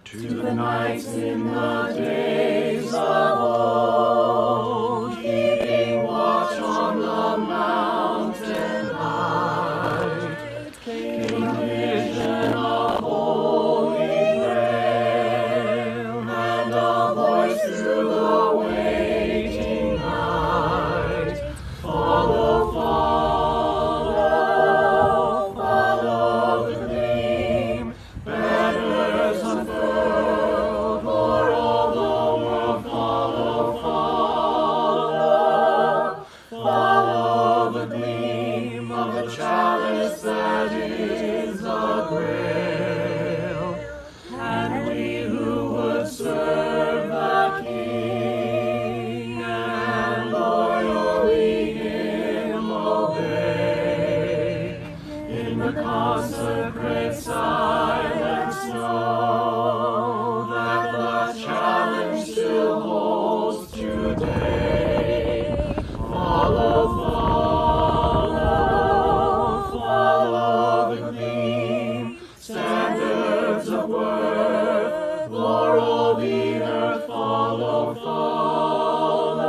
To the knights in the days of old, keeping watch on the mountain height, came a vision of Holy Grail, and a voice through the waiting night. Follow, follow, follow the gleam, banners unfurled o'er all the world. Follow, follow, follow the gleam of the chalice that is the Grail. And we who would serve the King and loyally him obey, in the consecrate silence know that the challenge still holds today. Follow, follow, follow the gleam, standards of worth, o'er all the earth. Follow, follow,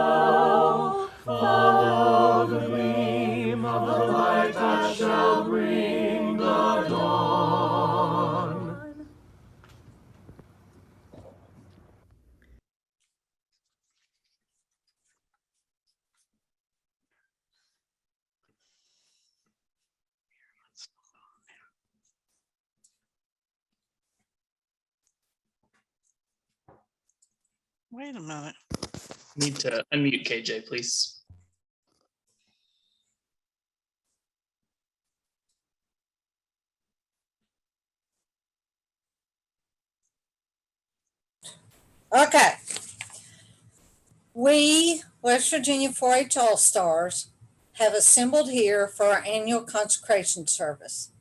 follow the gleam of the light that shall bring the dawn. Wait a minute. Need to unmute KJ, please. Okay. We, West Virginia 4-H All-Stars, have assembled here for our annual consecration service.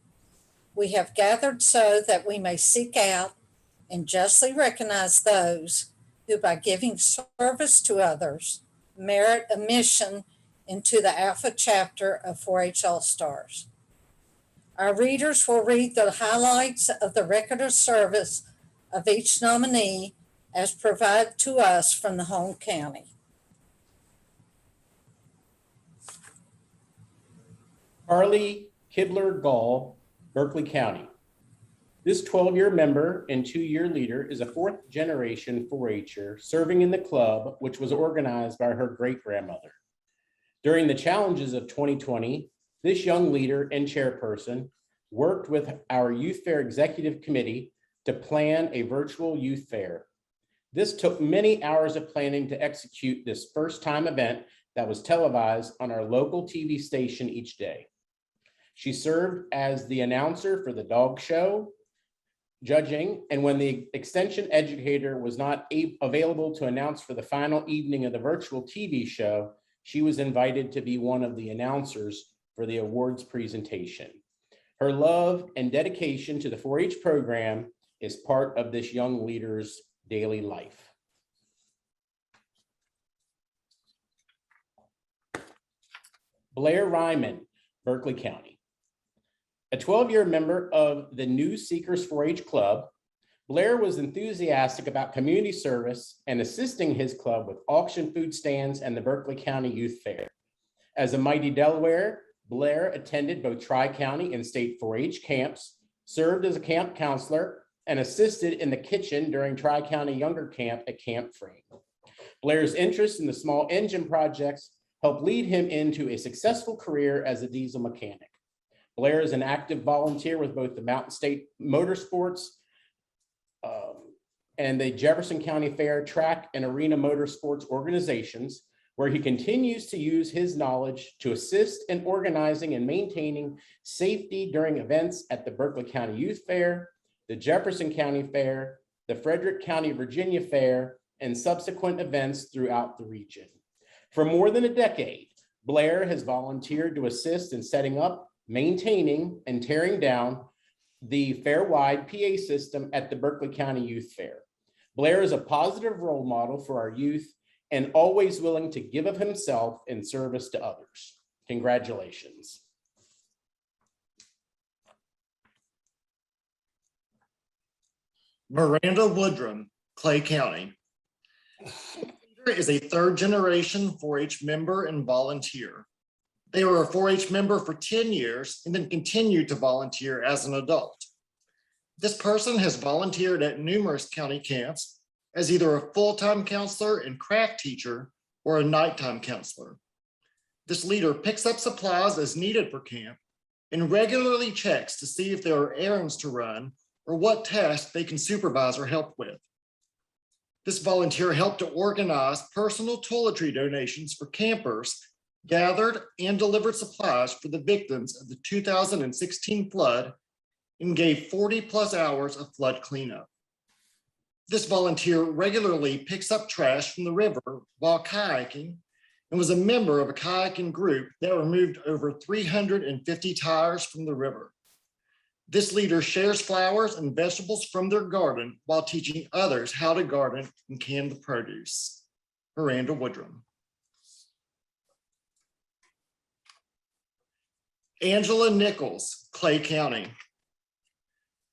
We have gathered so that we may seek out and justly recognize those who, by giving service to others, merit admission into the Alpha chapter of 4-H All-Stars. Our readers will read the highlights of the record of service of each nominee as provided to us from the home county. Carly Kibler Gall, Berkeley County. This 12-year member and 2-year leader is a 4th generation 4-H'er serving in the club, which was organized by her great-grandmother. During the challenges of 2020, this young leader and chairperson worked with our Youth Fair Executive Committee to plan a virtual youth fair. This took many hours of planning to execute this first-time event that was televised on our local TV station each day. She served as the announcer for the dog show, judging, and when the extension educator was not available to announce for the final evening of the virtual TV show, she was invited to be one of the announcers for the awards presentation. Her love and dedication to the 4-H program is part of this young leader's daily life. Blair Ryman, Berkeley County. A 12-year member of the New Seekers 4-H Club, Blair was enthusiastic about community service and assisting his club with auction food stands and the Berkeley County Youth Fair. As a Mighty Delaware, Blair attended both Tri-County and state 4-H camps, served as a camp counselor, and assisted in the kitchen during Tri-County Younger Camp at Camp Frame. Blair's interest in the small engine projects helped lead him into a successful career as a diesel mechanic. Blair is an active volunteer with both the Mountain State Motorsports and the Jefferson County Fair Track and Arena Motorsports organizations, where he continues to use his knowledge to assist in organizing and maintaining safety during events at the Berkeley County Youth Fair, the Jefferson County Fair, the Frederick County, Virginia Fair, and subsequent events throughout the region. For more than a decade, Blair has volunteered to assist in setting up, maintaining, and tearing down the fair-wide PA system at the Berkeley County Youth Fair. Blair is a positive role model for our youth and always willing to give of himself in service to others. Congratulations. Miranda Woodrum, Clay County. Leader is a third-generation 4-H member and volunteer. They were a 4-H member for 10 years and then continued to volunteer as an adult. This person has volunteered at numerous county camps as either a full-time counselor and craft teacher or a nighttime counselor. This leader picks up supplies as needed for camp and regularly checks to see if there are errands to run or what tasks they can supervise or help with. This volunteer helped to organize personal toiletry donations for campers, gathered and delivered supplies for the victims of the 2016 flood, and gave 40+ hours of flood cleanup. This volunteer regularly picks up trash from the river while kayaking and was a member of a kayaking group that removed over 350 tires from the river. This leader shares flowers and vegetables from their garden while teaching others how to garden and can the produce. Miranda Woodrum. Angela Nichols, Clay County.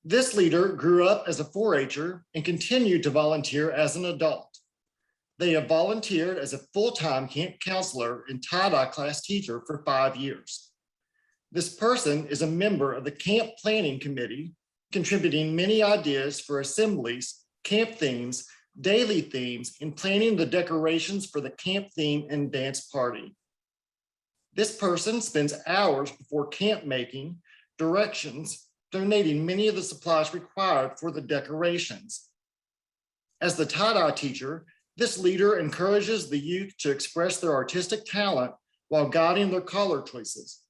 This leader grew up as a 4-H'er and continued to volunteer as an adult. They have volunteered as a full-time camp counselor and tie-dye class teacher for 5 years. This person is a member of the camp planning committee, contributing many ideas for assemblies, camp themes, daily themes, and planning the decorations for the camp theme and dance party. This person spends hours before camp making directions, donating many of the supplies required for the decorations. As the tie-dye teacher, this leader encourages the youth to express their artistic talent while guiding their color choices,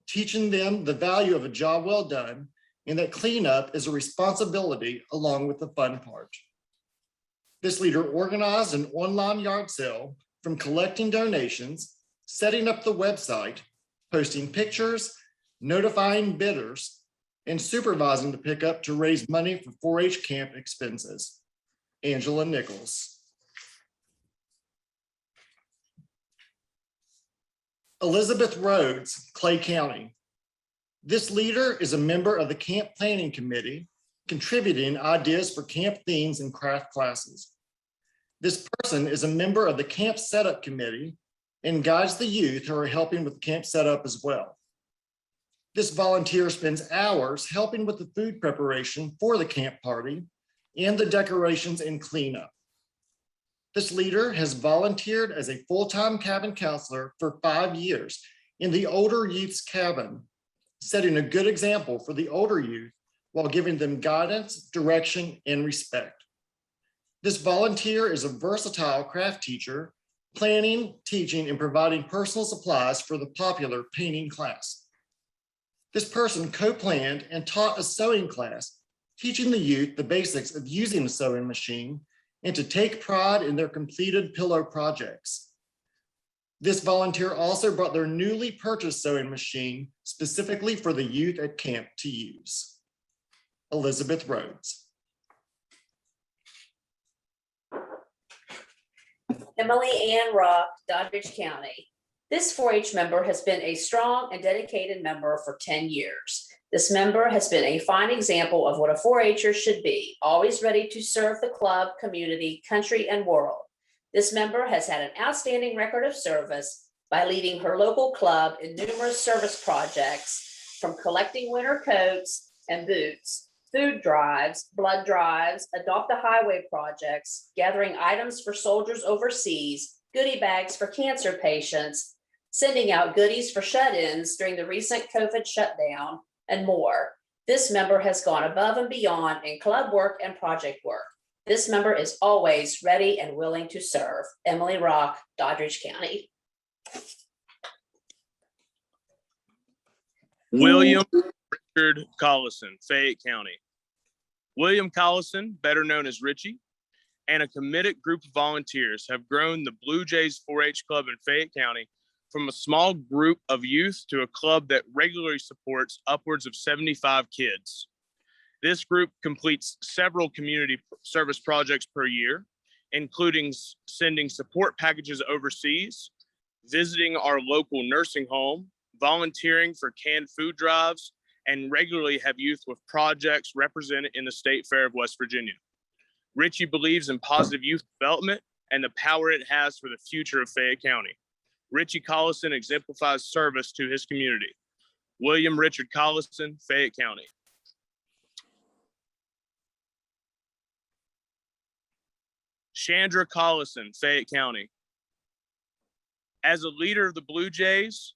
teaching them the value of a job well done and that cleanup is a responsibility along with the fun part. This leader organized an online yard sale from collecting donations, setting up the website, posting pictures, notifying bidders, and supervising the pickup to raise money for 4-H camp expenses. Angela Nichols. Elizabeth Rhodes, Clay County. This leader is a member of the camp planning committee, contributing ideas for camp themes and craft classes. This person is a member of the camp setup committee and guides the youth who are helping with camp setup as well. This volunteer spends hours helping with the food preparation for the camp party and the decorations and cleanup. This leader has volunteered as a full-time cabin counselor for 5 years in the older youth's cabin, setting a good example for the older youth while giving them guidance, direction, and respect. This volunteer is a versatile craft teacher, planning, teaching, and providing personal supplies for the popular painting class. This person co-planned and taught a sewing class, teaching the youth the basics of using a sewing machine and to take pride in their completed pillow projects. This volunteer also brought their newly purchased sewing machine specifically for the youth at camp to use. Elizabeth Rhodes. Emily Ann Rock, Doddridge County. This 4-H member has been a strong and dedicated member for 10 years. This member has been a fine example of what a 4-H'er should be, always ready to serve the club, community, country, and world. This member has had an outstanding record of service by leading her local club in numerous service projects, from collecting winter coats and boots, food drives, blood drives, adopt a highway projects, gathering items for soldiers overseas, goodie bags for cancer patients, sending out goodies for shut-ins during the recent COVID shutdown, and more. This member has gone above and beyond in club work and project work. This member is always ready and willing to serve. Emily Rock, Doddridge County. William Richard Collison, Fayette County. William Collison, better known as Richie, and a committed group of volunteers have grown the Blue Jays 4-H club in Fayette County from a small group of youth to a club that regularly supports upwards of 75 kids. This group completes several community service projects per year, including sending support packages overseas, visiting our local nursing home, volunteering for canned food drives, and regularly have youth with projects represented in the State Fair of West Virginia. Richie believes in positive youth development and the power it has for the future of Fayette County. Richie Collison exemplifies service to his community. William Richard Collison, Fayette County. Chandra Collison, Fayette County. As a leader of the Blue Jays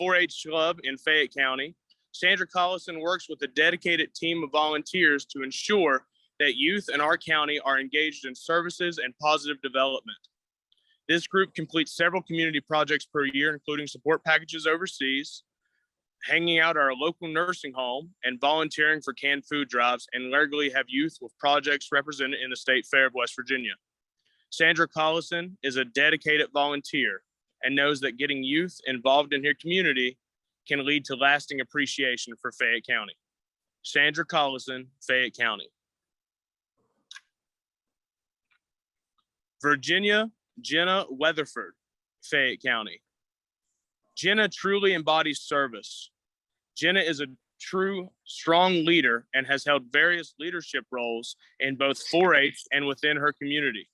4-H club in Fayette County, Chandra Collison works with a dedicated team of volunteers to ensure that youth in our county are engaged in services and positive development. This group completes several community projects per year, including support packages overseas, hanging out at our local nursing home, and volunteering for canned food drives, and regularly have youth with projects represented in the State Fair of West Virginia. Sandra Collison is a dedicated volunteer and knows that getting youth involved in her community can lead to lasting appreciation for Fayette County. Sandra Collison, Fayette County. Virginia Jenna Weatherford, Fayette County. Jenna truly embodies service. Jenna is a true, strong leader and has held various leadership roles in both 4-H and within her community.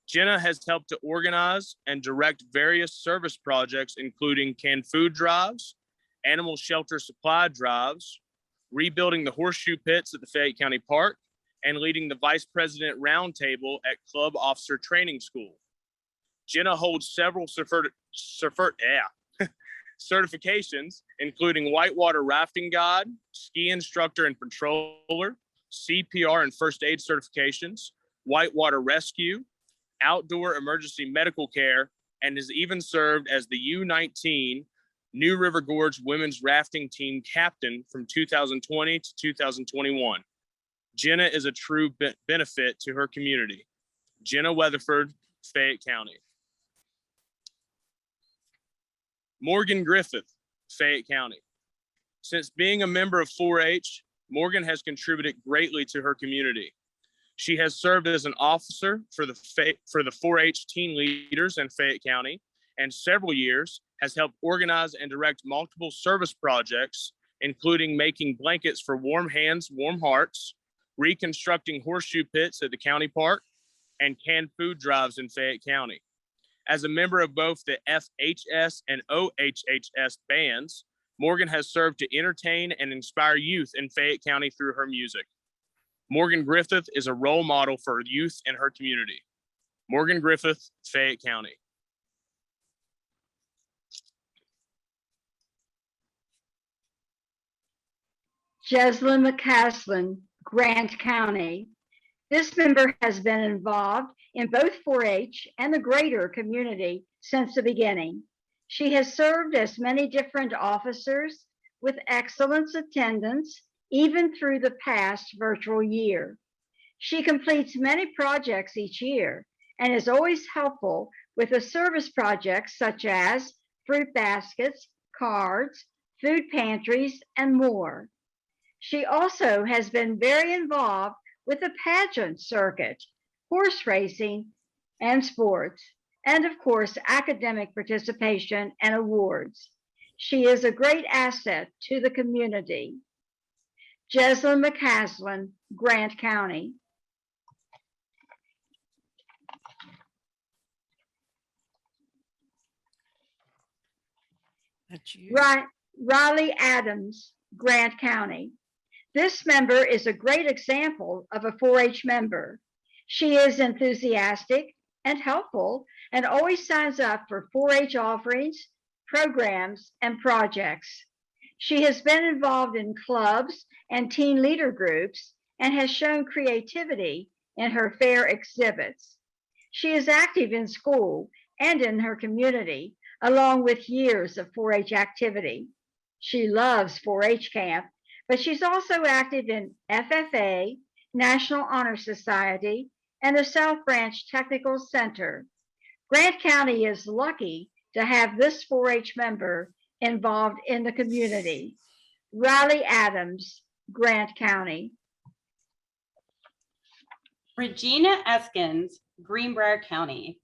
Jenna has helped to organize and direct various service projects, including canned food drives, animal shelter supply drives, rebuilding the horseshoe pits at the Fayette County Park, and leading the Vice President Roundtable at Club Officer Training School. Jenna holds several certifications, including whitewater rafting guide, ski instructor and patroller, CPR and first aid certifications, whitewater rescue, outdoor emergency medical care, and has even served as the U19 New River Gorge Women's Rafting Team captain from 2020 to 2021. Jenna is a true benefit to her community. Jenna Weatherford, Fayette County. Morgan Griffith, Fayette County. Since being a member of 4-H, Morgan has contributed greatly to her community. She has served as an officer for the 4-H teen leaders in Fayette County, and several years has helped organize and direct multiple service projects, including making blankets for Warm Hands, Warm Hearts, reconstructing horseshoe pits at the county park, and canned food drives in Fayette County. As a member of both the FHS and OHHS bands, Morgan has served to entertain and inspire youth in Fayette County through her music. Morgan Griffith is a role model for youth in her community. Morgan Griffith, Fayette County. Jesslyn McClain, Grant County. This member has been involved in both 4-H and the greater community since the beginning. She has served as many different officers with excellent attendance, even through the past virtual year. She completes many projects each year and is always helpful with the service projects such as fruit baskets, cards, food pantries, and more. She also has been very involved with the pageant circuit, horse racing, and sports, and of course, academic participation and awards. She is a great asset to the community. Jesslyn McClain, Grant County. That's you. Riley Adams, Grant County. This member is a great example of a 4-H member. She is enthusiastic and helpful and always signs up for 4-H offerings, programs, and projects. She has been involved in clubs and teen leader groups and has shown creativity in her fair exhibits. She is active in school and in her community, along with years of 4-H activity. She loves 4-H camp, but she's also active in FFA, National Honor Society, and the South Branch Technical Center. Grant County is lucky to have this 4-H member involved in the community. Riley Adams, Grant County. Regina Eskins, Greenbrier County.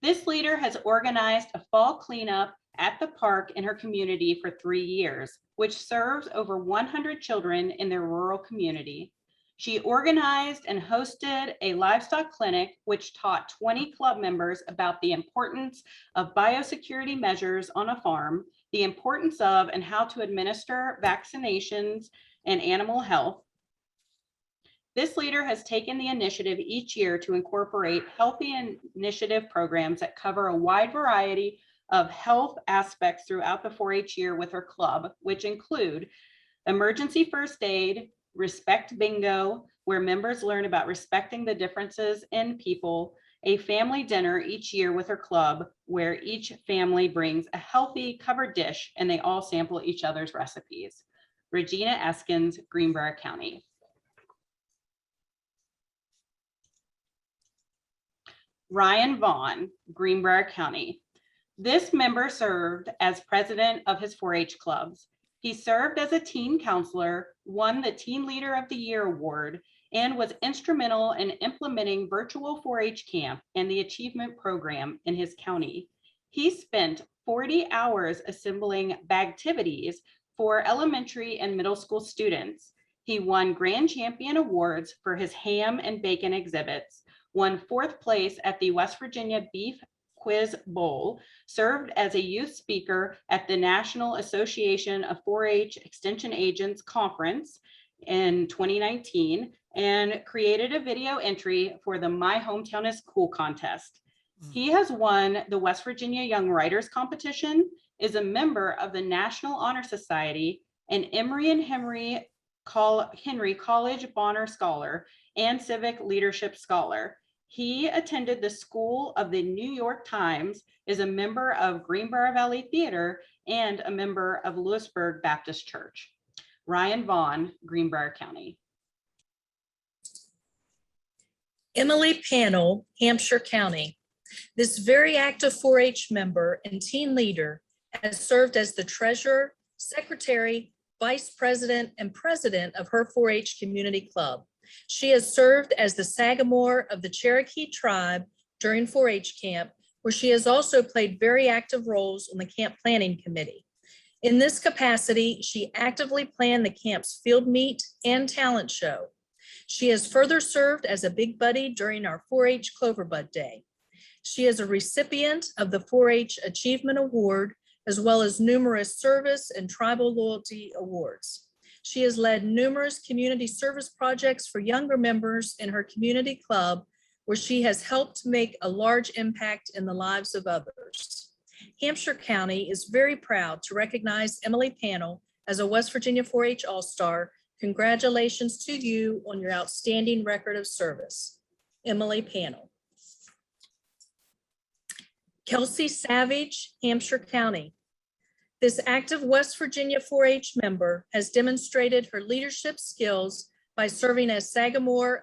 This leader has organized a fall cleanup at the park in her community for 3 years, which serves over 100 children in their rural community. She organized and hosted a livestock clinic, which taught 20 club members about the importance of biosecurity measures on a farm, the importance of and how to administer vaccinations and animal health. This leader has taken the initiative each year to incorporate healthy initiative programs that cover a wide variety of health aspects throughout the 4-H year with her club, which include emergency first aid, respect bingo, where members learn about respecting the differences in people, a family dinner each year with her club, where each family brings a healthy covered dish and they all sample each other's recipes. Regina Eskins, Greenbrier County. Ryan Vaughn, Greenbrier County. This member served as president of his 4-H clubs. He served as a teen counselor, won the Teen Leader of the Year award, and was instrumental in implementing virtual 4-H camp and the achievement program in his county. He spent 40 hours assembling bagtivities for elementary and middle school students. He won grand champion awards for his ham and bacon exhibits, won 4th place at the West Virginia Beef Quiz Bowl, served as a youth speaker at the National Association of 4-H Extension Agents Conference in 2019, and created a video entry for the My Hometown is Cool contest. He has won the West Virginia Young Writers Competition, is a member of the National Honor Society, and Emory and Henry College Bonner Scholar and Civic Leadership Scholar. He attended the School of the New York Times, is a member of Greenbrier Valley Theater, and a member of Lewisburg Baptist Church. Ryan Vaughn, Greenbrier County. Emily Pannell, Hampshire County. This very active 4-H member and teen leader has served as the treasurer, secretary, vice president, and president of her 4-H community club. She has served as the Sagamore of the Cherokee tribe during 4-H camp, where she has also played very active roles on the camp planning committee. In this capacity, she actively planned the camp's field meet and talent show. She has further served as a big buddy during our 4-H Cloverbud Day. She is a recipient of the 4-H Achievement Award, as well as numerous service and tribal loyalty awards. She has led numerous community service projects for younger members in her community club, where she has helped make a large impact in the lives of others. Hampshire County is very proud to recognize Emily Pannell as a West Virginia 4-H All-Star. Congratulations to you on your outstanding record of service. Emily Pannell. Kelsey Savage, Hampshire County. This active West Virginia 4-H member has demonstrated her leadership skills by serving as Sagamore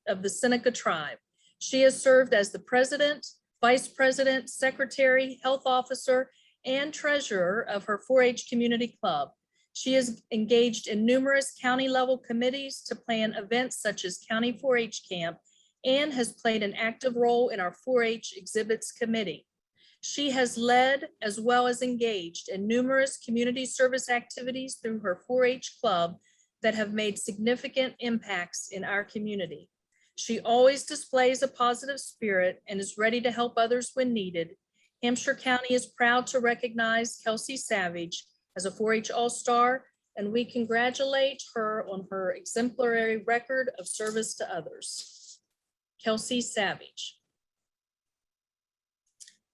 of the Seneca tribe. She has served as the president, vice president, secretary, health officer, and treasurer of her 4-H community club. She is engaged in numerous county level committees to plan events such as County 4-H Camp, and has played an active role in our 4-H exhibits committee. She has led as well as engaged in numerous community service activities through her 4-H club that have made significant impacts in our community. She always displays a positive spirit and is ready to help others when needed. Hampshire County is proud to recognize Kelsey Savage as a 4-H All-Star, and we congratulate her on her exemplary record of service to others. Kelsey Savage.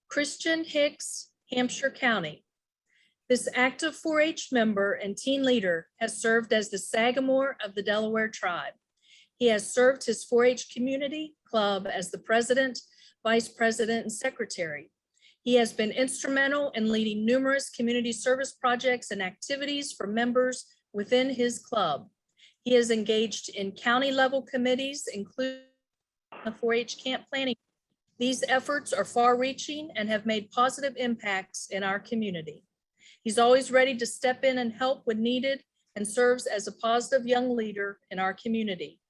Christian Hicks, Hampshire County. This active 4-H member and teen leader has served as the Sagamore of the Delaware tribe. He has served his 4-H community club as the president, vice president, and secretary. He has been instrumental in leading numerous community service projects and activities for members within his club. He is engaged in county level committees, including the 4-H camp planning. These efforts are far-reaching and have made positive impacts in our community. He's always ready to step in and help when needed and serves as a positive young leader in our community.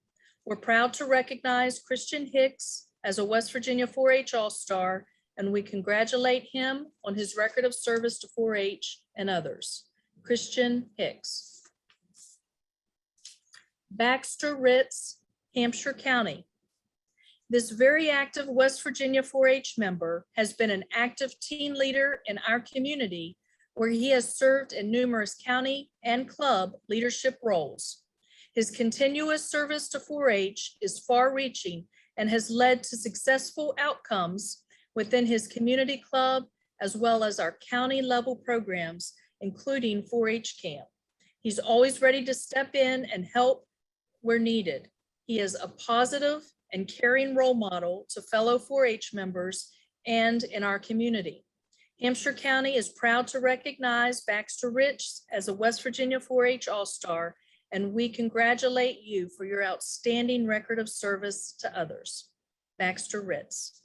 We're proud to recognize Christian Hicks as a West Virginia 4-H All-Star, and we congratulate him on his record of service to 4-H and others. Christian Hicks. Baxter Ritz, Hampshire County. This very active West Virginia 4-H member has been an active teen leader in our community, where he has served in numerous county and club leadership roles. His continuous service to 4-H is far-reaching and has led to successful outcomes within his community club, as well as our county level programs, including 4-H camp. He's always ready to step in and help where needed. He is a positive and caring role model to fellow 4-H members and in our community. Hampshire County is proud to recognize Baxter Ritz as a West Virginia 4-H All-Star, and we congratulate you for your outstanding record of service to others. Baxter Ritz.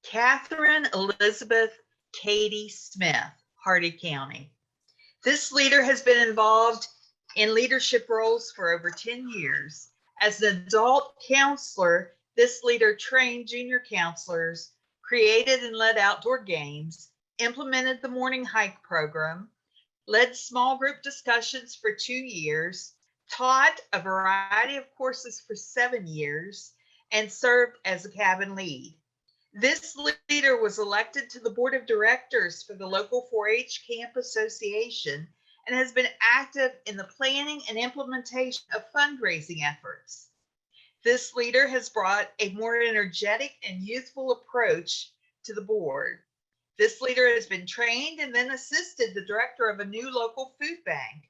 Katherine Elizabeth Katie Smith, Hardy County. This leader has been involved in leadership roles for over 10 years. As an adult counselor, this leader trained junior counselors, created and led outdoor games, implemented the morning hike program, led small group discussions for 2 years, taught a variety of courses for 7 years, and served as a cabin lead. This leader was elected to the board of directors for the local 4-H Camp Association and has been active in the planning and implementation of fundraising efforts. This leader has brought a more energetic and youthful approach to the board. This leader has been trained and then assisted the director of a new local food bank.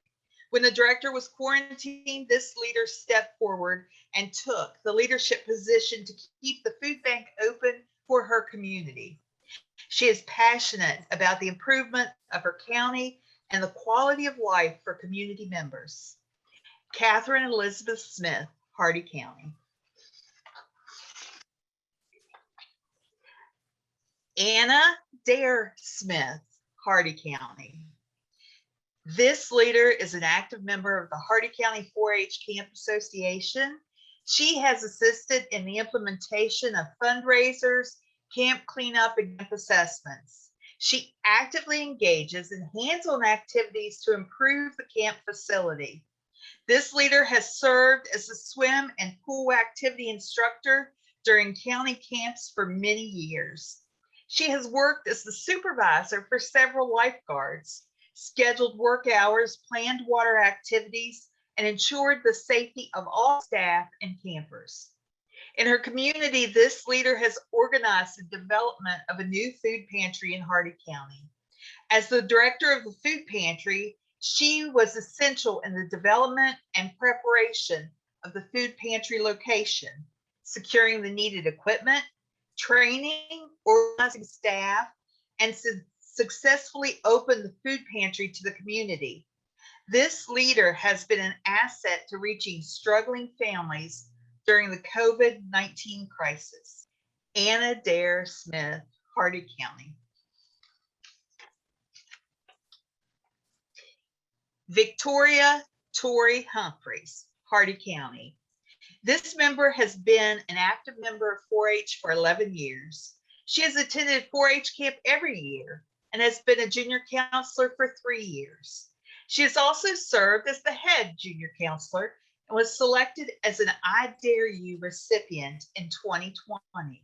When the director was quarantined, this leader stepped forward and took the leadership position to keep the food bank open for her community. She is passionate about the improvement of her county and the quality of life for community members. Katherine Elizabeth Smith, Hardy County. Anna Dare Smith, Hardy County. This leader is an active member of the Hardy County 4-H Camp Association. She has assisted in the implementation of fundraisers, camp cleanup, and camp assessments. She actively engages in hands-on activities to improve the camp facility. This leader has served as a swim and pool activity instructor during county camps for many years. She has worked as the supervisor for several lifeguards, scheduled work hours, planned water activities, and ensured the safety of all staff and campers. In her community, this leader has organized the development of a new food pantry in Hardy County. As the director of the food pantry, she was essential in the development and preparation of the food pantry location, securing the needed equipment, training, organizing staff, and successfully opened the food pantry to the community. This leader has been an asset to reaching struggling families during the COVID-19 crisis. Anna Dare Smith, Hardy County. Victoria Torrey Humphreys, Hardy County. This member has been an active member of 4-H for 11 years. She has attended 4-H camp every year and has been a junior counselor for 3 years. She has also served as the head junior counselor and was selected as an I Dare You recipient in 2020.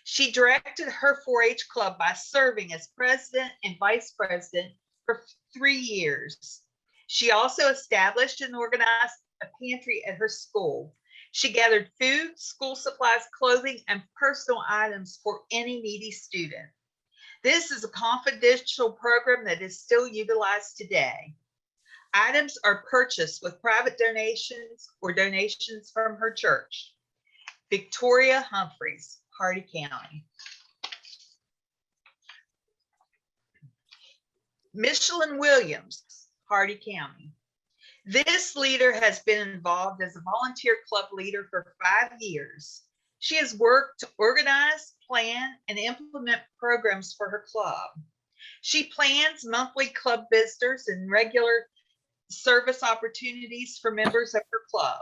She directed her 4-H club by serving as president and vice president for 3 years. She also established and organized a pantry at her school. She gathered food, school supplies, clothing, and personal items for any needy student. This is a confidential program that is still utilized today. Items are purchased with private donations or donations from her church. Victoria Humphreys, Hardy County. Michelin Williams, Hardy County. This leader has been involved as a volunteer club leader for 5 years. She has worked to organize, plan, and implement programs for her club. She plans monthly club visitors and regular service opportunities for members of her club.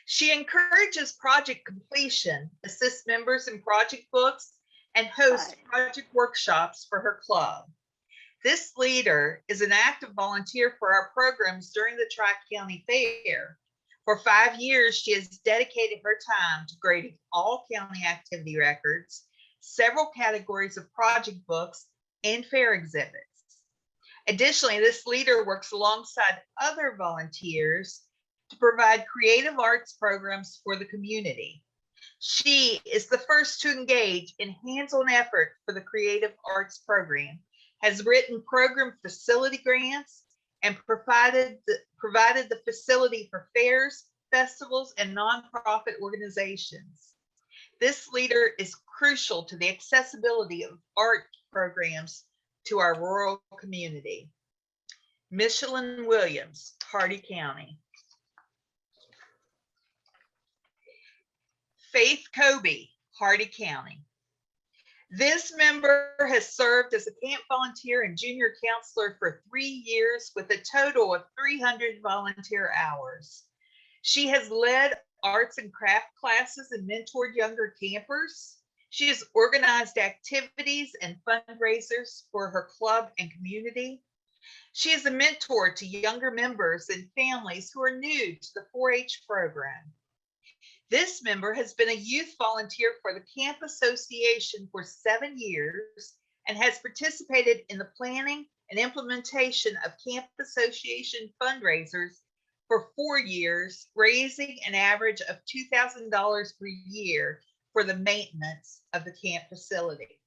She encourages project completion, assists members in project books, and hosts project workshops for her club. This leader is an active volunteer for our programs during the Tri-County Fair. For 5 years, she has dedicated her time to grading all county activity records, several categories of project books, and fair exhibits. Additionally, this leader works alongside other volunteers to provide creative arts programs for the community. She is the first to engage in hands-on effort for the creative arts program, has written program facility grants, and provided the facility for fairs, festivals, and nonprofit organizations. This leader is crucial to the accessibility of art programs to our rural community. Michelin Williams, Hardy County. Faith Kobe, Hardy County. This member has served as a camp volunteer and junior counselor for 3 years with a total of 300 volunteer hours. She has led arts and craft classes and mentored younger campers. She has organized activities and fundraisers for her club and community. She is a mentor to younger members and families who are new to the 4-H program. This member has been a youth volunteer for the Camp Association for 7 years and has participated in the planning and implementation of Camp Association fundraisers for 4 years, raising an average of $2,000 per year for the maintenance of the camp facility.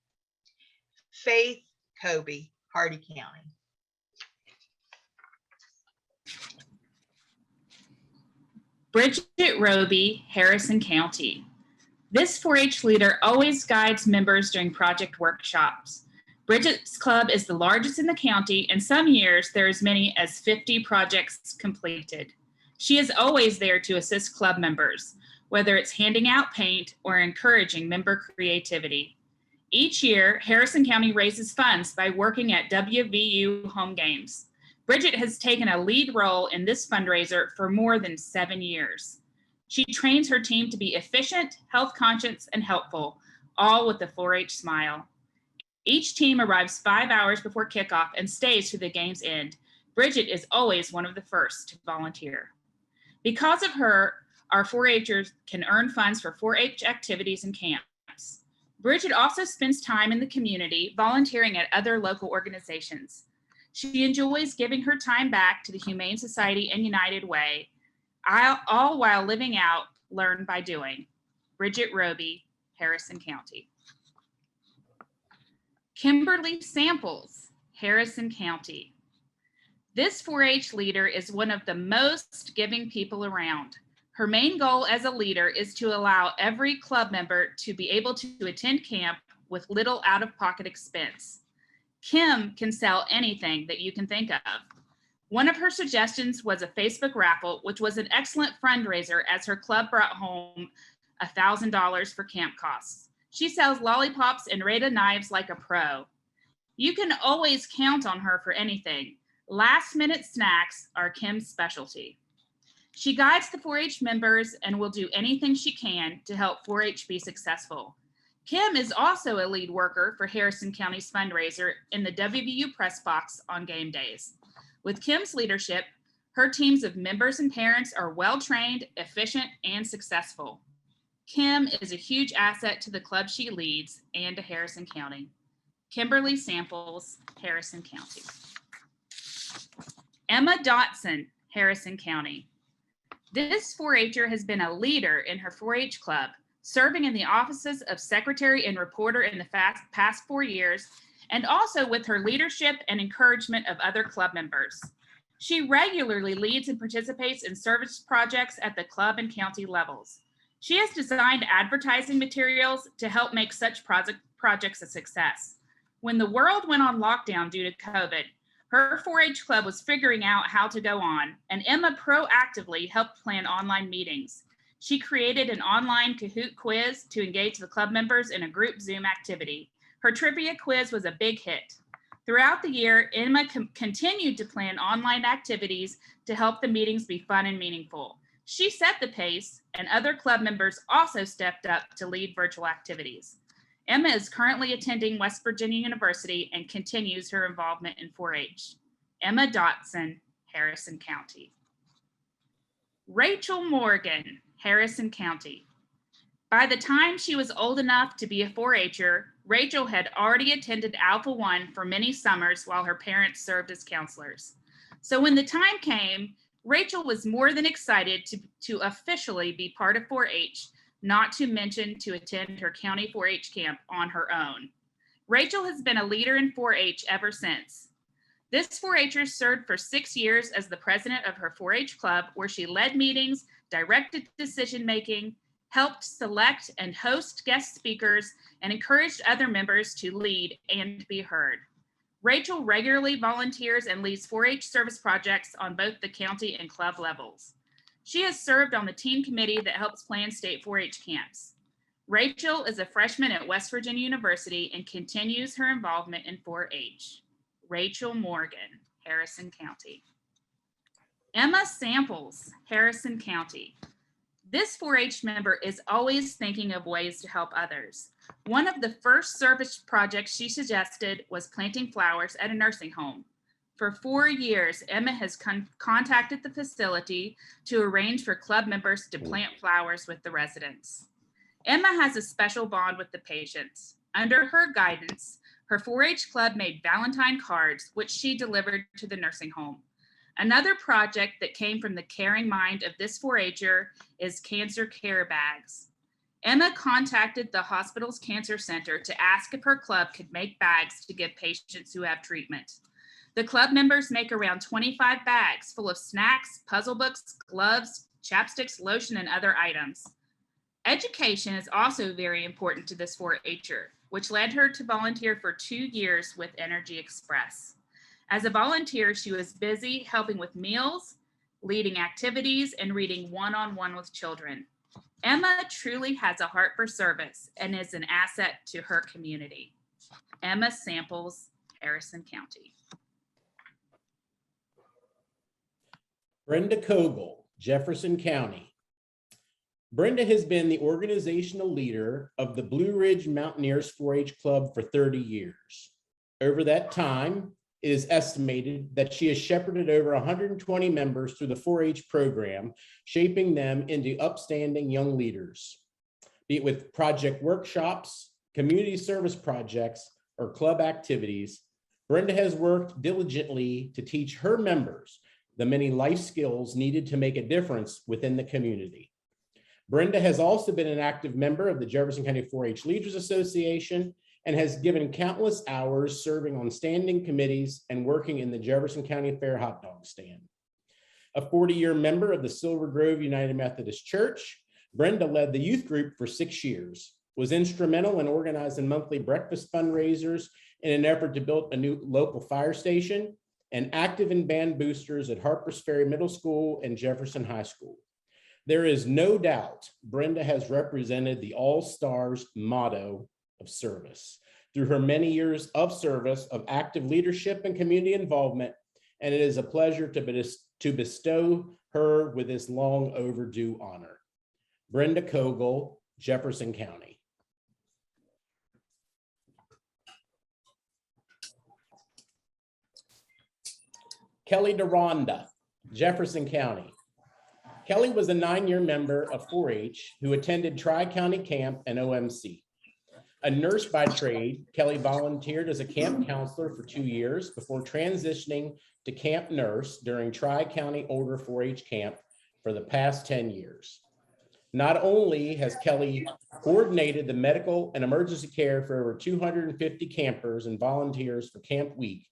Faith Kobe, Hardy County. Bridget Roby, Harrison County. This 4-H leader always guides members during project workshops. Bridget's club is the largest in the county, and some years there are as many as 50 projects completed. She is always there to assist club members, whether it's handing out paint or encouraging member creativity. Each year, Harrison County raises funds by working at WVU home games. Bridget has taken a lead role in this fundraiser for more than 7 years. She trains her team to be efficient, health conscious, and helpful, all with a 4-H smile. Each team arrives 5 hours before kickoff and stays to the game's end. Bridget is always one of the first to volunteer. Because of her, our 4-Hers can earn funds for 4-H activities and camps. Bridget also spends time in the community volunteering at other local organizations. She enjoys giving her time back to the Humane Society and United Way, all while living out Learn by Doing. Bridget Roby, Harrison County. Kimberly Samples, Harrison County. This 4-H leader is one of the most giving people around. Her main goal as a leader is to allow every club member to be able to attend camp with little out-of-pocket expense. Kim can sell anything that you can think of. One of her suggestions was a Facebook raffle, which was an excellent fundraiser as her club brought home $1,000 for camp costs. She sells lollipops and Reda knives like a pro. You can always count on her for anything. Last-minute snacks are Kim's specialty. She guides the 4-H members and will do anything she can to help 4-H be successful. Kim is also a lead worker for Harrison County's fundraiser in the WVU press box on game days. With Kim's leadership, her teams of members and parents are well-trained, efficient, and successful. Kim is a huge asset to the club she leads and to Harrison County. Kimberly Samples, Harrison County. Emma Dotson, Harrison County. This 4-Her has been a leader in her 4-H club, serving in the offices of secretary and reporter in the past 4 years, and also with her leadership and encouragement of other club members. She regularly leads and participates in service projects at the club and county levels. She has designed advertising materials to help make such projects a success. When the world went on lockdown due to COVID, her 4-H club was figuring out how to go on, and Emma proactively helped plan online meetings. She created an online Kahoot quiz to engage the club members in a group Zoom activity. Her trivia quiz was a big hit. Throughout the year, Emma continued to plan online activities to help the meetings be fun and meaningful. She set the pace, and other club members also stepped up to lead virtual activities. Emma is currently attending West Virginia University and continues her involvement in 4-H. Emma Dotson, Harrison County. Rachel Morgan, Harrison County. By the time she was old enough to be a 4-H'er, Rachel had already attended Alpha 1 for many summers while her parents served as counselors. So when the time came, Rachel was more than excited to officially be part of 4-H, not to mention to attend her county 4-H camp on her own. Rachel has been a leader in 4-H ever since. This 4-H'er served for 6 years as the president of her 4-H club, where she led meetings, directed decision-making, helped select and host guest speakers, and encouraged other members to lead and be heard. Rachel regularly volunteers and leads 4-H service projects on both the county and club levels. She has served on the team committee that helps plan state 4-H camps. Rachel is a freshman at West Virginia University and continues her involvement in 4-H. Rachel Morgan, Harrison County. Emma Samples, Harrison County. This 4-H member is always thinking of ways to help others. One of the first service projects she suggested was planting flowers at a nursing home. For 4 years, Emma has contacted the facility to arrange for club members to plant flowers with the residents. Emma has a special bond with the patients. Under her guidance, her 4-H club made Valentine cards, which she delivered to the nursing home. Another project that came from the caring mind of this 4-H'er is cancer care bags. Emma contacted the hospital's cancer center to ask if her club could make bags to give patients who have treatment. The club members make around 25 bags full of snacks, puzzle books, gloves, chapsticks, lotion, and other items. Education is also very important to this 4-H'er, which led her to volunteer for 2 years with Energy Express. As a volunteer, she was busy helping with meals, leading activities, and reading one-on-one with children. Emma truly has a heart for service and is an asset to her community. Emma Samples, Harrison County. Brenda Kogel, Jefferson County. Brenda has been the organizational leader of the Blue Ridge Mountaineers 4-H Club for 30 years. Over that time, it is estimated that she has shepherded over 120 members through the 4-H program, shaping them into upstanding young leaders, be it with project workshops, community service projects, or club activities. Brenda has worked diligently to teach her members the many life skills needed to make a difference within the community. Brenda has also been an active member of the Jefferson County 4-H Leaders Association and has given countless hours serving on standing committees and working in the Jefferson County Fair hot dog stand. A 40-year member of the Silver Grove United Methodist Church, Brenda led the youth group for 6 years, was instrumental in organizing monthly breakfast fundraisers in an effort to build a new local fire station, and active in band boosters at Harpers Ferry Middle School and Jefferson High School. There is no doubt Brenda has represented the All-Stars motto of service through her many years of service, of active leadership and community involvement, and it is a pleasure to bestow her with this long overdue honor. Brenda Kogel, Jefferson County. Kelly Deronda, Jefferson County. Kelly was a 9-year member of 4-H who attended Tri-County Camp and OMC. A nurse by trade, Kelly volunteered as a camp counselor for 2 years before transitioning to camp nurse during Tri-County Older 4-H Camp for the past 10 years. Not only has Kelly coordinated the medical and emergency care for over 250 campers and volunteers for Camp Week,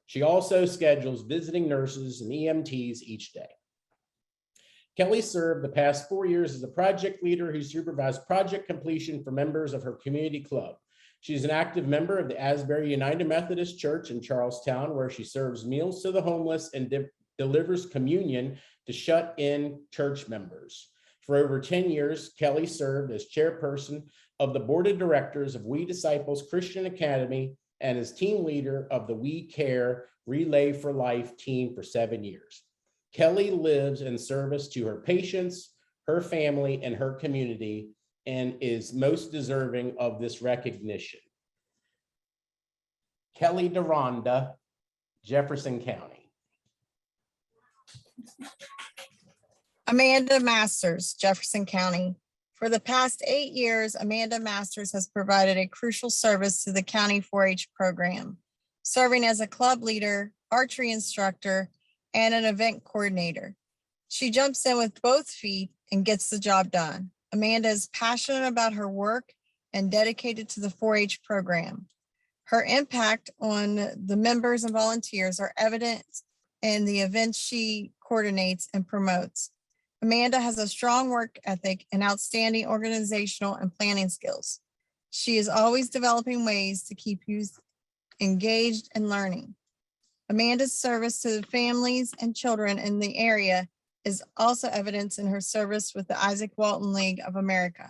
she also schedules visiting nurses and EMTs each day. Kelly served the past 4 years as a project leader who supervised project completion for members of her community club. She's an active member of the Asbury United Methodist Church in Charlestown, where she serves meals to the homeless and delivers communion to shut-in church members. For over 10 years, Kelly served as chairperson of the board of directors of We Disciples Christian Academy and as team leader of the We Care Relay for Life team for 7 years. Kelly lives in service to her patients, her family, and her community, and is most deserving of this recognition. Kelly Deronda, Jefferson County. Amanda Masters, Jefferson County. For the past 8 years, Amanda Masters has provided a crucial service to the county 4-H program, serving as a club leader, archery instructor, and an event coordinator. She jumps in with both feet and gets the job done. Amanda is passionate about her work and dedicated to the 4-H program. Her impact on the members and volunteers are evident in the events she coordinates and promotes. Amanda has a strong work ethic and outstanding organizational and planning skills. She is always developing ways to keep youth engaged and learning. Amanda's service to the families and children in the area is also evidenced in her service with the Isaac Walton League of America.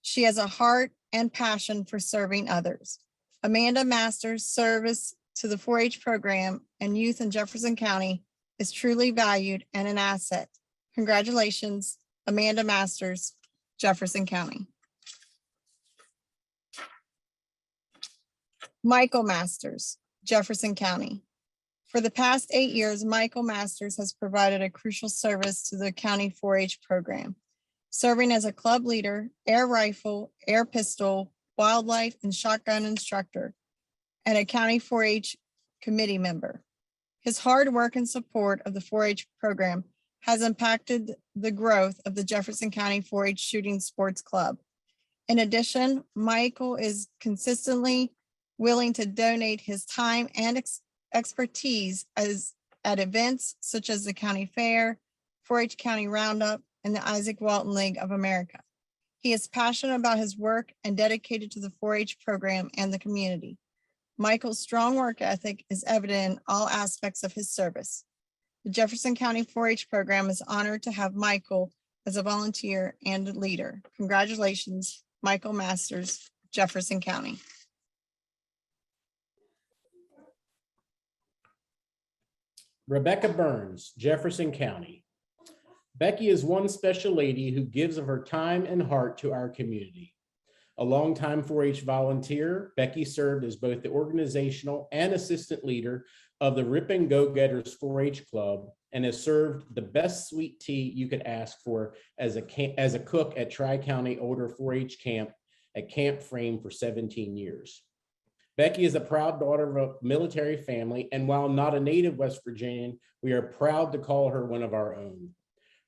She has a heart and passion for serving others. Amanda Masters' service to the 4-H program and youth in Jefferson County is truly valued and an asset. Congratulations, Amanda Masters, Jefferson County. Michael Masters, Jefferson County. For the past 8 years, Michael Masters has provided a crucial service to the county 4-H program, serving as a club leader, air rifle, air pistol, wildlife, and shotgun instructor, and a county 4-H committee member. His hard work and support of the 4-H program has impacted the growth of the Jefferson County 4-H Shooting Sports Club. In addition, Michael is consistently willing to donate his time and expertise at events such as the county fair, 4-H County Roundup, and the Isaac Walton League of America. He is passionate about his work and dedicated to the 4-H program and the community. Michael's strong work ethic is evident in all aspects of his service. The Jefferson County 4-H program is honored to have Michael as a volunteer and leader. Congratulations, Michael Masters, Jefferson County. Rebecca Burns, Jefferson County. Becky is one special lady who gives of her time and heart to our community. A longtime 4-H volunteer, Becky served as both the organizational and assistant leader of the Ripon Go-Getters 4-H Club and has served the best sweet tea you could ask for as a cook at Tri-County Older 4-H Camp at Camp Frame for 17 years. Becky is a proud daughter of a military family, and while not a native West Virginian, we are proud to call her one of our own.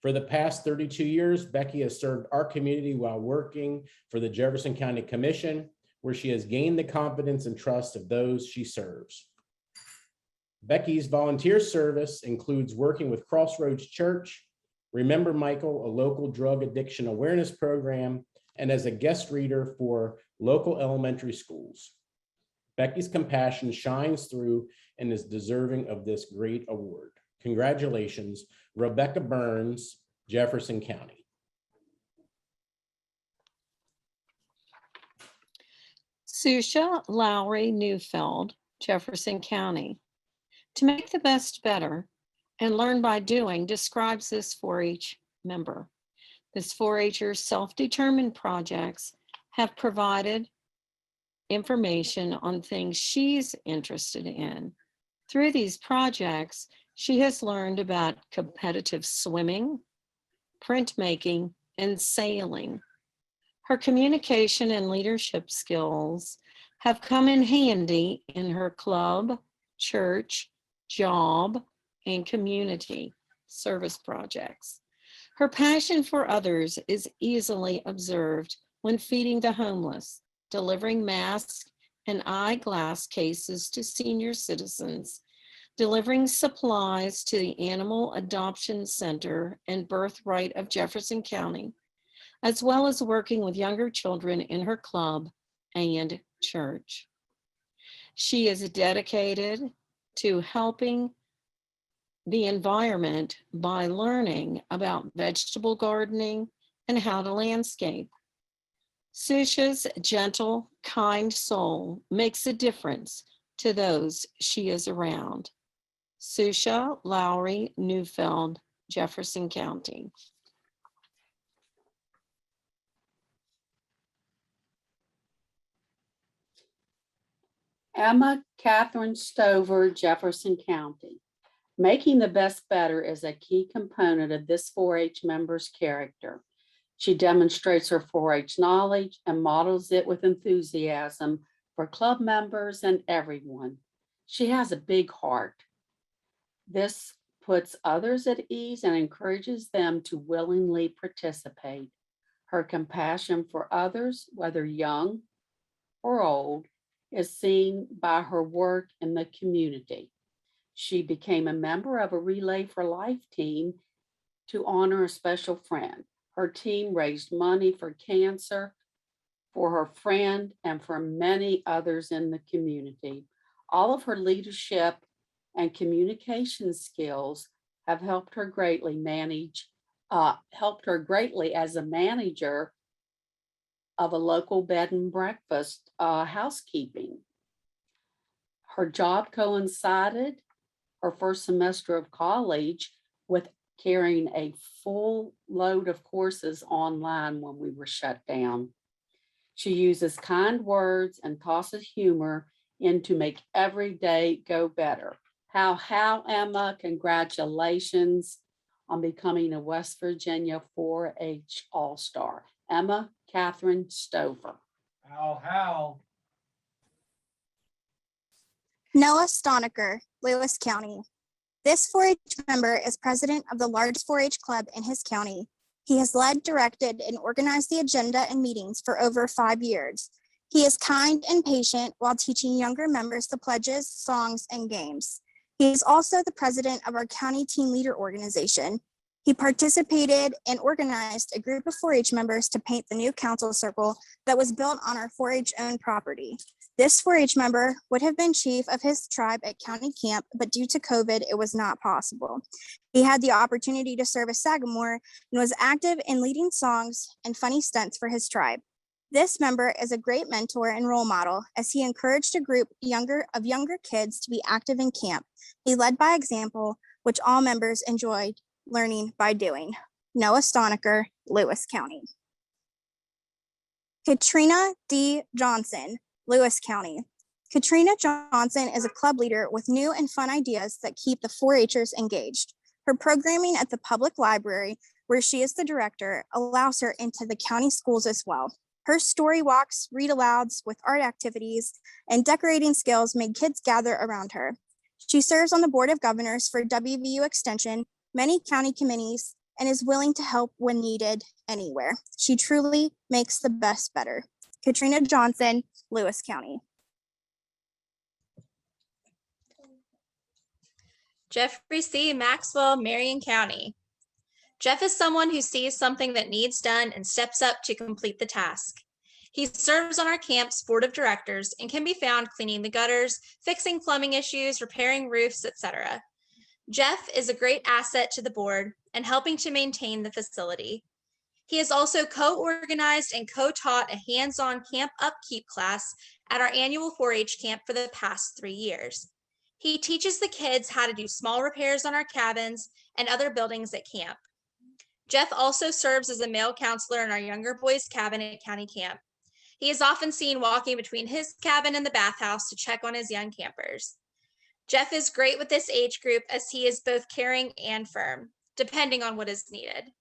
For the past 32 years, Becky has served our community while working for the Jefferson County Commission, where she has gained the confidence and trust of those she serves. Becky's volunteer service includes working with Crossroads Church, Remember Michael, a local drug addiction awareness program, and as a guest reader for local elementary schools. Becky's compassion shines through and is deserving of this great award. Congratulations, Rebecca Burns, Jefferson County. Susha Lowry Neufeld, Jefferson County. To make the best better and learn by doing describes this 4-H member. This 4-H'er's self-determined projects have provided information on things she's interested in. Through these projects, she has learned about competitive swimming, printmaking, and sailing. Her communication and leadership skills have come in handy in her club, church, job, and community service projects. Her passion for others is easily observed when feeding the homeless, delivering masks and eyeglass cases to senior citizens, delivering supplies to the Animal Adoption Center and Birthright of Jefferson County, as well as working with younger children in her club and church. She is dedicated to helping the environment by learning about vegetable gardening and how to landscape. Susha's gentle, kind soul makes a difference to those she is around. Susha Lowry Neufeld, Jefferson County. Emma Katherine Stover, Jefferson County. Making the best better is a key component of this 4-H member's character. She demonstrates her 4-H knowledge and models it with enthusiasm for club members and everyone. She has a big heart. This puts others at ease and encourages them to willingly participate. Her compassion for others, whether young or old, is seen by her work in the community. She became a member of a Relay for Life team to honor a special friend. Her team raised money for cancer for her friend and for many others in the community. All of her leadership and communication skills have helped her greatly as a manager of a local bed and breakfast housekeeping. Her job coincided her first semester of college with carrying a full load of courses online when we were shut down. She uses kind words and tosses humor in to make every day go better. How, Emma, congratulations on becoming a West Virginia 4-H All-Star. Emma Katherine Stover. How. Noah Stoneker, Lewis County. This 4-H member is president of the largest 4-H club in his county. He has led, directed, and organized the agenda and meetings for over 5 years. He is kind and patient while teaching younger members the pledges, songs, and games. He is also the president of our county team leader organization. He participated and organized a group of 4-H members to paint the new council circle that was built on our 4-H owned property. This 4-H member would have been chief of his tribe at county camp, but due to COVID, it was not possible. He had the opportunity to serve as Sagamore and was active in leading songs and funny stunts for his tribe. This member is a great mentor and role model as he encouraged a group of younger kids to be active in camp. He led by example, which all members enjoyed learning by doing. Noah Stoneker, Lewis County. Katrina D. Johnson, Lewis County. Katrina Johnson is a club leader with new and fun ideas that keep the 4-Hers engaged. Her programming at the public library, where she is the director, allows her into the county schools as well. Her story walks, read-alouds with art activities, and decorating skills made kids gather around her. She serves on the Board of Governors for WVU Extension, many county committees, and is willing to help when needed anywhere. She truly makes the best better. Katrina Johnson, Lewis County. Jeffrey C. Maxwell, Marion County. Jeff is someone who sees something that needs done and steps up to complete the task. He serves on our camp's board of directors and can be found cleaning the gutters, fixing plumbing issues, repairing roofs, etc. Jeff is a great asset to the board and helping to maintain the facility. He has also co-organized and co-taught a hands-on camp upkeep class at our annual 4-H camp for the past 3 years. He teaches the kids how to do small repairs on our cabins and other buildings at camp. Jeff also serves as a male counselor in our younger boys' cabin at county camp. He is often seen walking between his cabin and the bathhouse to check on his young campers. Jeff is great with this age group as he is both caring and firm, depending on what is needed.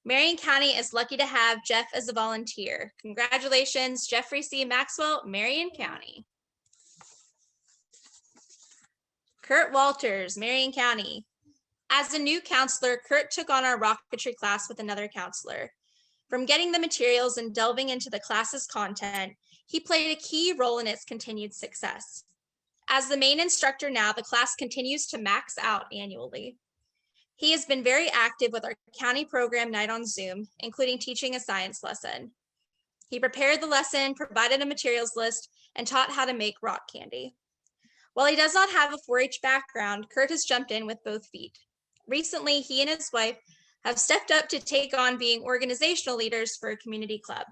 Marion County is lucky to have Jeff as a volunteer. Congratulations, Jeffrey C. Maxwell, Marion County. Kurt Walters, Marion County. As a new counselor, Kurt took on our rocketry class with another counselor. From getting the materials and delving into the class's content, he played a key role in its continued success. As the main instructor now, the class continues to max out annually. He has been very active with our county program night on Zoom, including teaching a science lesson. He prepared the lesson, provided a materials list, and taught how to make rock candy. While he does not have a 4-H background, Kurt has jumped in with both feet. Recently, he and his wife have stepped up to take on being organizational leaders for a community club.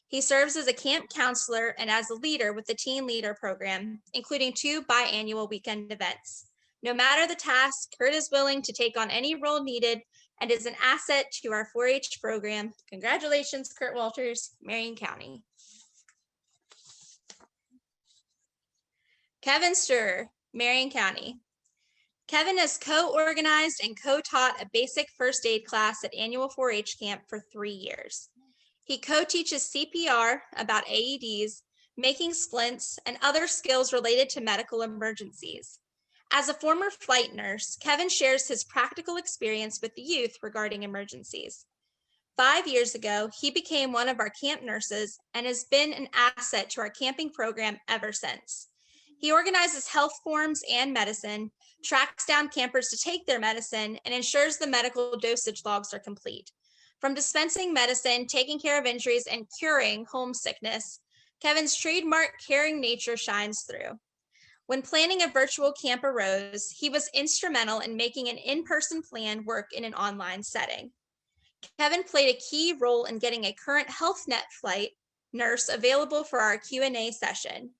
He serves as a camp counselor and as a leader with the Teen Leader program, including 2 biannual weekend events. No matter the task, Kurt is willing to take on any role needed and is an asset to our 4-H program. Congratulations, Kurt Walters, Marion County. Kevin Sturr, Marion County. Kevin has co-organized and co-taught a basic first aid class at annual 4-H camp for 3 years. He co-teaches CPR about AEDs, making splints, and other skills related to medical emergencies. As a former flight nurse, Kevin shares his practical experience with the youth regarding emergencies. 5 years ago, he became one of our camp nurses and has been an asset to our camping program ever since. He organizes health forms and medicine, tracks down campers to take their medicine, and ensures the medical dosage logs are complete. From dispensing medicine, taking care of injuries, and curing homesickness, Kevin's trademark caring nature shines through. When planning a virtual camp arose, he was instrumental in making an in-person plan work in an online setting. Kevin played a key role in getting a current HealthNet flight nurse available for our Q&A session.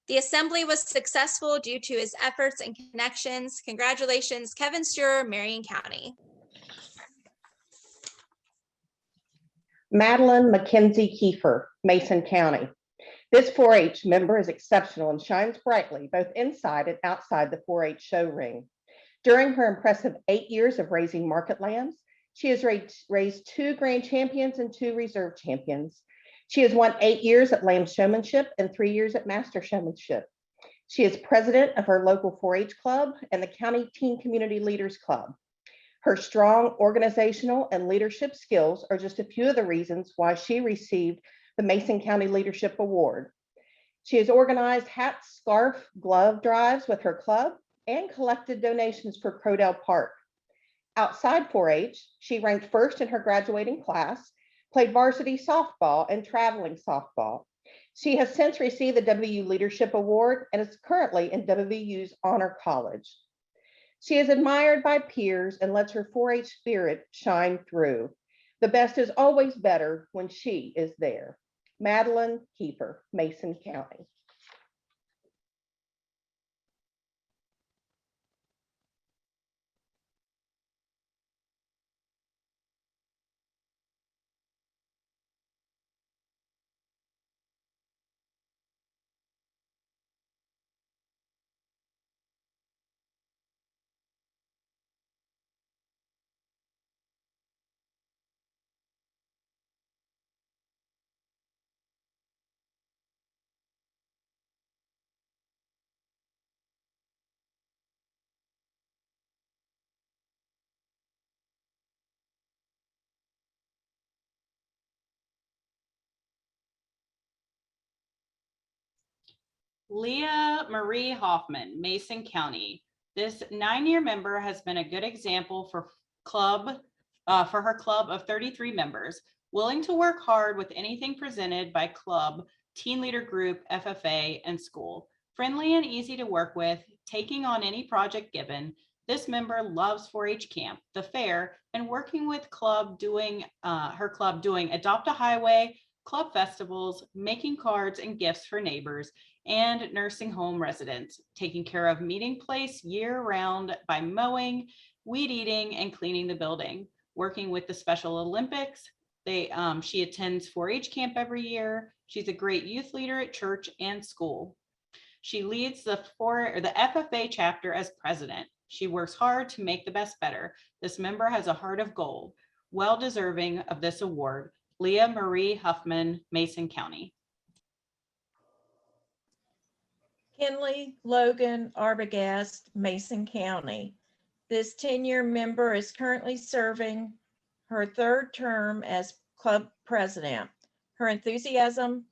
The assembly was successful due to his efforts and connections. Congratulations, Kevin Sturr, Marion County. Madeline Mackenzie Kiefer, Mason County. This 4-H member is exceptional and shines brightly both inside and outside the 4-H show ring. During her impressive 8 years of raising market lambs, she has raised 2 grand champions and 2 reserve champions. She has won 8 years at lamb showmanship and 3 years at master showmanship. She is president of her local 4-H club and the County Teen Community Leaders Club. Her strong organizational and leadership skills are just a few of the reasons why she received the Mason County Leadership Award. She has organized hat, scarf, glove drives with her club and collected donations for Crodell Park. Outside 4-H, she ranked first in her graduating class, played varsity softball and traveling softball. She has since received the WU Leadership Award and is currently in WU's Honor College. She is admired by peers and lets her 4-H spirit shine through. The best is always better when she is there. Madeline Kiefer, Mason County. Leah Marie Hoffman, Mason County. This 9-year member has been a good example for her club of 33 members, willing to work hard with anything presented by club, teen leader group, FFA, and school. Friendly and easy to work with, taking on any project given. This member loves 4-H camp, the fair, and working with her club doing Adopt a Highway, club festivals, making cards and gifts for neighbors, and nursing home residents, taking care of meeting place year round by mowing, weed eating, and cleaning the building, working with the Special Olympics. She attends 4-H camp every year. She's a great youth leader at church and school. She leads the FFA chapter as president. She works hard to make the best better. This member has a heart of gold, well deserving of this award. Leah Marie Huffman, Mason County. Kinley Logan Arbogast, Mason County. This 10-year member is currently serving her 3rd term as club president. Her enthusiasm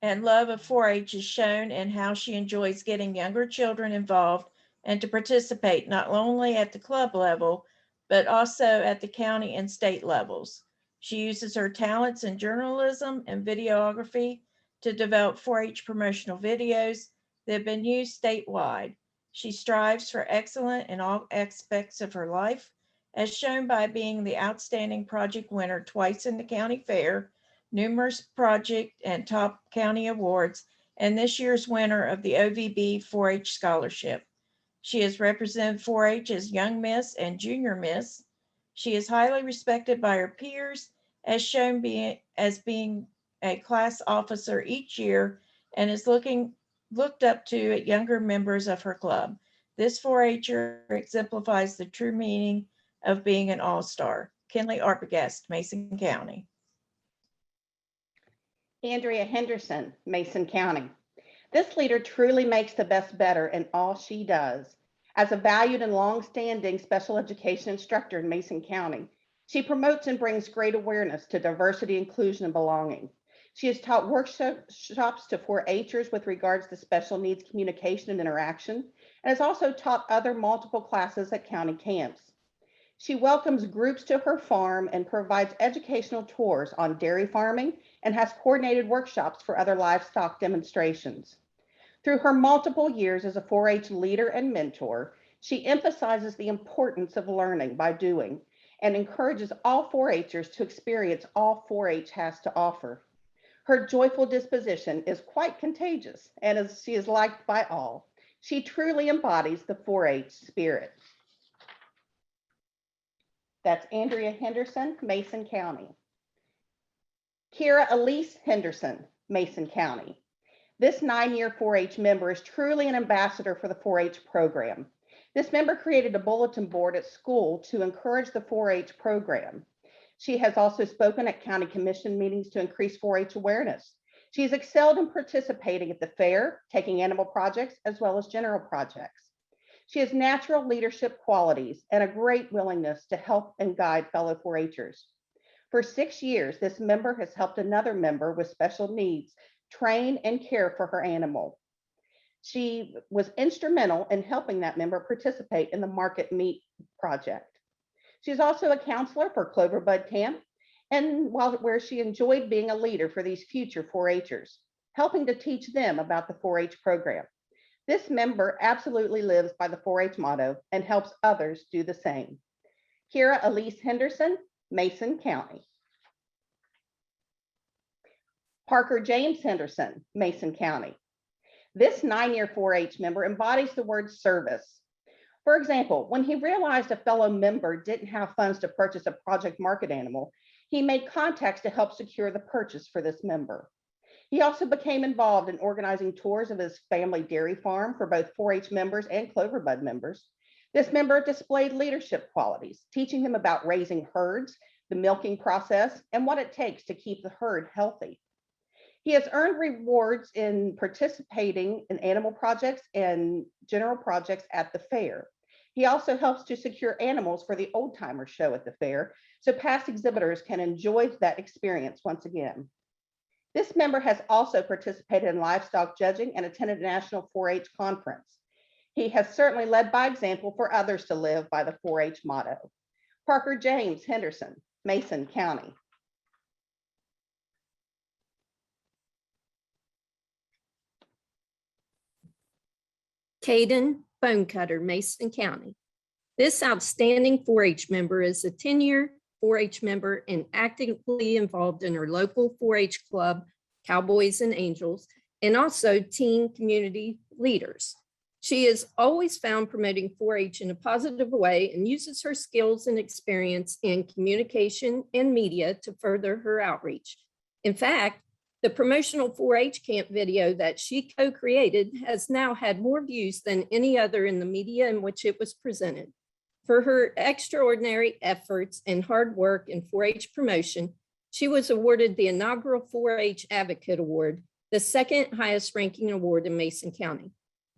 and love of 4-H is shown in how she enjoys getting younger children involved and to participate not only at the club level, but also at the county and state levels. She uses her talents in journalism and videography to develop 4-H promotional videos that have been used statewide. She strives for excellence in all aspects of her life, as shown by being the outstanding project winner twice in the county fair, numerous project and top county awards, and this year's winner of the OVB 4-H scholarship. She has represented 4-H as Young Miss and Junior Miss. She is highly respected by her peers, as shown as being a class officer each year, and is looked up to at younger members of her club. This 4-H'er exemplifies the true meaning of being an all-star. Kinley Arbogast, Mason County. Andrea Henderson, Mason County. This leader truly makes the best better in all she does. As a valued and long-standing special education instructor in Mason County, she promotes and brings great awareness to diversity, inclusion, and belonging. She has taught workshops to 4-H'ers with regards to special needs communication and interaction, and has also taught other multiple classes at county camps. She welcomes groups to her farm and provides educational tours on dairy farming and has coordinated workshops for other livestock demonstrations. Through her multiple years as a 4-H leader and mentor, she emphasizes the importance of learning by doing and encourages all 4-H'ers to experience all 4-H has to offer. Her joyful disposition is quite contagious, and as she is liked by all. She truly embodies the 4-H spirit. That's Andrea Henderson, Mason County. Kira Elise Henderson, Mason County. This 9-year 4-H member is truly an ambassador for the 4-H program. This member created a bulletin board at school to encourage the 4-H program. She has also spoken at county commission meetings to increase 4-H awareness. She has excelled in participating at the fair, taking animal projects, as well as general projects. She has natural leadership qualities and a great willingness to help and guide fellow 4-H'ers. For 6 years, this member has helped another member with special needs train and care for her animal. She was instrumental in helping that member participate in the market meat project. She's also a counselor for Clover Bud Camp, and where she enjoyed being a leader for these future 4-H'ers, helping to teach them about the 4-H program. This member absolutely lives by the 4-H motto and helps others do the same. Kira Elise Henderson, Mason County. Parker James Henderson, Mason County. This 9-year 4-H member embodies the word service. For example, when he realized a fellow member didn't have funds to purchase a project market animal, he made contacts to help secure the purchase for this member. He also became involved in organizing tours of his family dairy farm for both 4-H members and Clover Bud members. This member displayed leadership qualities, teaching them about raising herds, the milking process, and what it takes to keep the herd healthy. He has earned rewards in participating in animal projects and general projects at the fair. He also helps to secure animals for the old timer show at the fair, so past exhibitors can enjoy that experience once again. This member has also participated in livestock judging and attended a national 4-H conference. He has certainly led by example for others to live by the 4-H motto. Parker James Henderson, Mason County. Caden Bonecutter, Mason County. This outstanding 4-H member is a 10-year 4-H member and actively involved in her local 4-H club, Cowboys and Angels, and also teen community leaders. She is always found promoting 4-H in a positive way and uses her skills and experience in communication and media to further her outreach. In fact, the promotional 4-H camp video that she co-created has now had more views than any other in the media in which it was presented. For her extraordinary efforts and hard work in 4-H promotion, she was awarded the inaugural 4-H Advocate Award, the second highest ranking award in Mason County.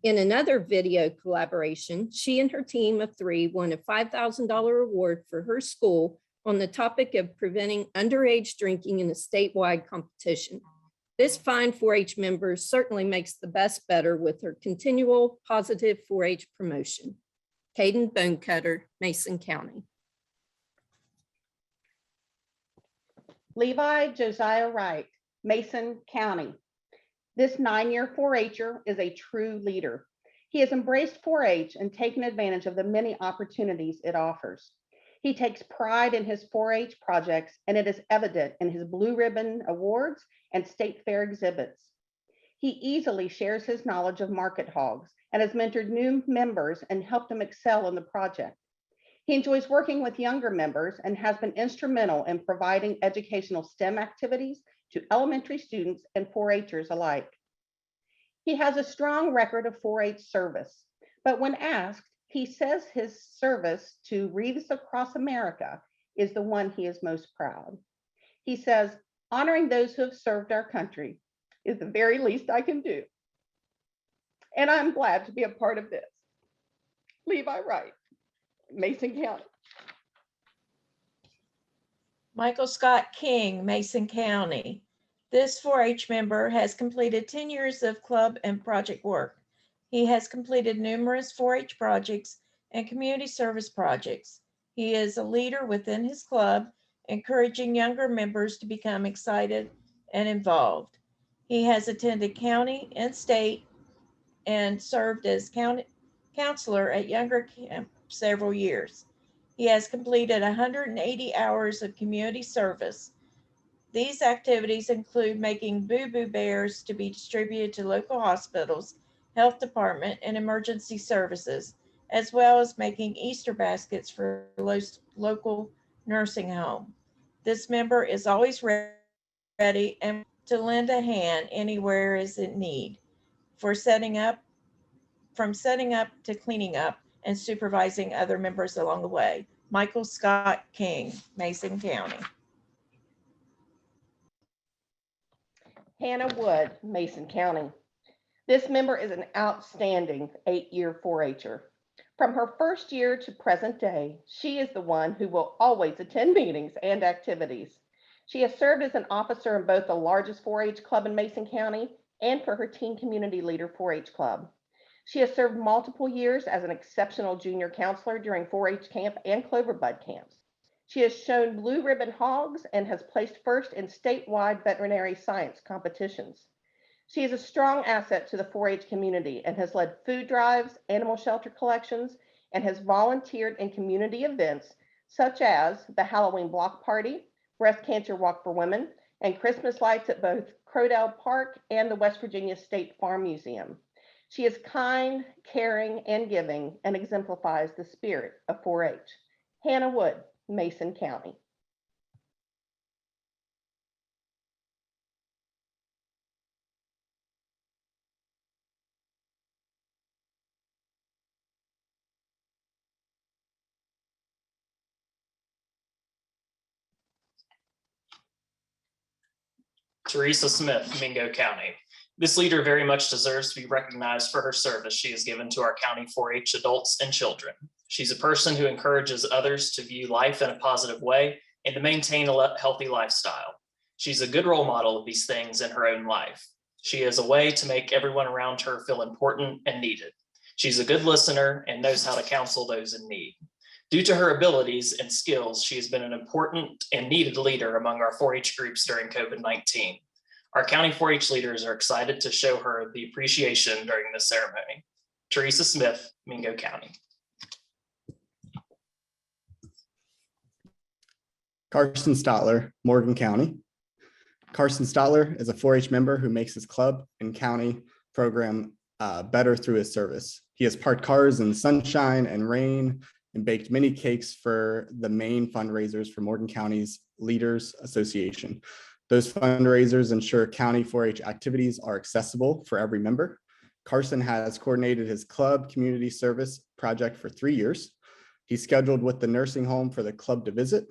In another video collaboration, she and her team of 3 won a $5,000 award for her school on the topic of preventing underage drinking in a statewide competition. This fine 4-H member certainly makes the best better with her continual positive 4-H promotion. Caden Bonecutter, Mason County. Levi Josiah Wright, Mason County. This 9-year 4-H'er is a true leader. He has embraced 4-H and taken advantage of the many opportunities it offers. He takes pride in his 4-H projects, and it is evident in his Blue Ribbon Awards and State Fair exhibits. He easily shares his knowledge of market hogs and has mentored new members and helped them excel in the project. He enjoys working with younger members and has been instrumental in providing educational STEM activities to elementary students and 4-Hers alike. He has a strong record of 4-H service, but when asked, he says his service to Wreaths Across America is the one he is most proud. He says, honoring those who have served our country is the very least I can do. And I'm glad to be a part of this. Levi Wright, Mason County. Michael Scott King, Mason County. This 4-H member has completed 10 years of club and project work. He has completed numerous 4-H projects and community service projects. He is a leader within his club, encouraging younger members to become excited and involved. He has attended county and state and served as county counselor at younger camp several years. He has completed 180 hours of community service. These activities include making boo-boo bears to be distributed to local hospitals, health department, and emergency services, as well as making Easter baskets for local nursing home. This member is always ready and to lend a hand anywhere is in need, from setting up to cleaning up and supervising other members along the way. Michael Scott King, Mason County. Hannah Wood, Mason County. This member is an outstanding 8-year 4-Her. From her first year to present day, she is the one who will always attend meetings and activities. She has served as an officer in both the largest 4-H club in Mason County and for her teen community leader 4-H club. She has served multiple years as an exceptional junior counselor during 4-H camp and Cloverbud camps. She has shown blue ribbon hogs and has placed first in statewide veterinary science competitions. She is a strong asset to the 4-H community and has led food drives, animal shelter collections, and has volunteered in community events such as the Halloween block party, breast cancer walk for women, and Christmas lights at both Crodell Park and the West Virginia State Farm Museum. She is kind, caring, and giving, and exemplifies the spirit of 4-H. Hannah Wood, Mason County. Teresa Smith, Mingo County. This leader very much deserves to be recognized for her service she has given to our county 4-H adults and children. She's a person who encourages others to view life in a positive way and to maintain a healthy lifestyle. She's a good role model of these things in her own life. She is a way to make everyone around her feel important and needed. She's a good listener and knows how to counsel those in need. Due to her abilities and skills, she has been an important and needed leader among our 4-H groups during COVID-19. Our county 4-H leaders are excited to show her the appreciation during this ceremony. Teresa Smith, Mingo County. Carson Stotler, Morgan County. Carson Stotler is a 4-H member who makes his club and county program better through his service. He has parked cars in sunshine and rain and baked mini cakes for the main fundraisers for Morgan County's Leaders Association. Those fundraisers ensure county 4-H activities are accessible for every member. Carson has coordinated his club community service project for 3 years. He's scheduled with the nursing home for the club to visit,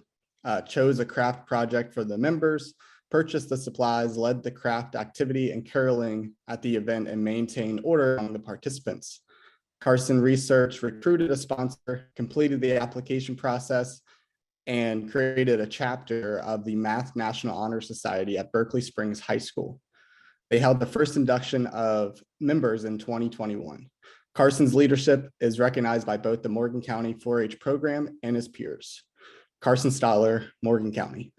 chose a craft project for the members, purchased the supplies, led the craft activity and caroling at the event, and maintained order among the participants. Carson researched, recruited a sponsor, completed the application process, and created a chapter of the Math National Honor Society at Berkeley Springs High School. They held the first induction of members in 2021. Carson's leadership is recognized by both the Morgan County 4-H program and his peers. Carson Stotler, Morgan County.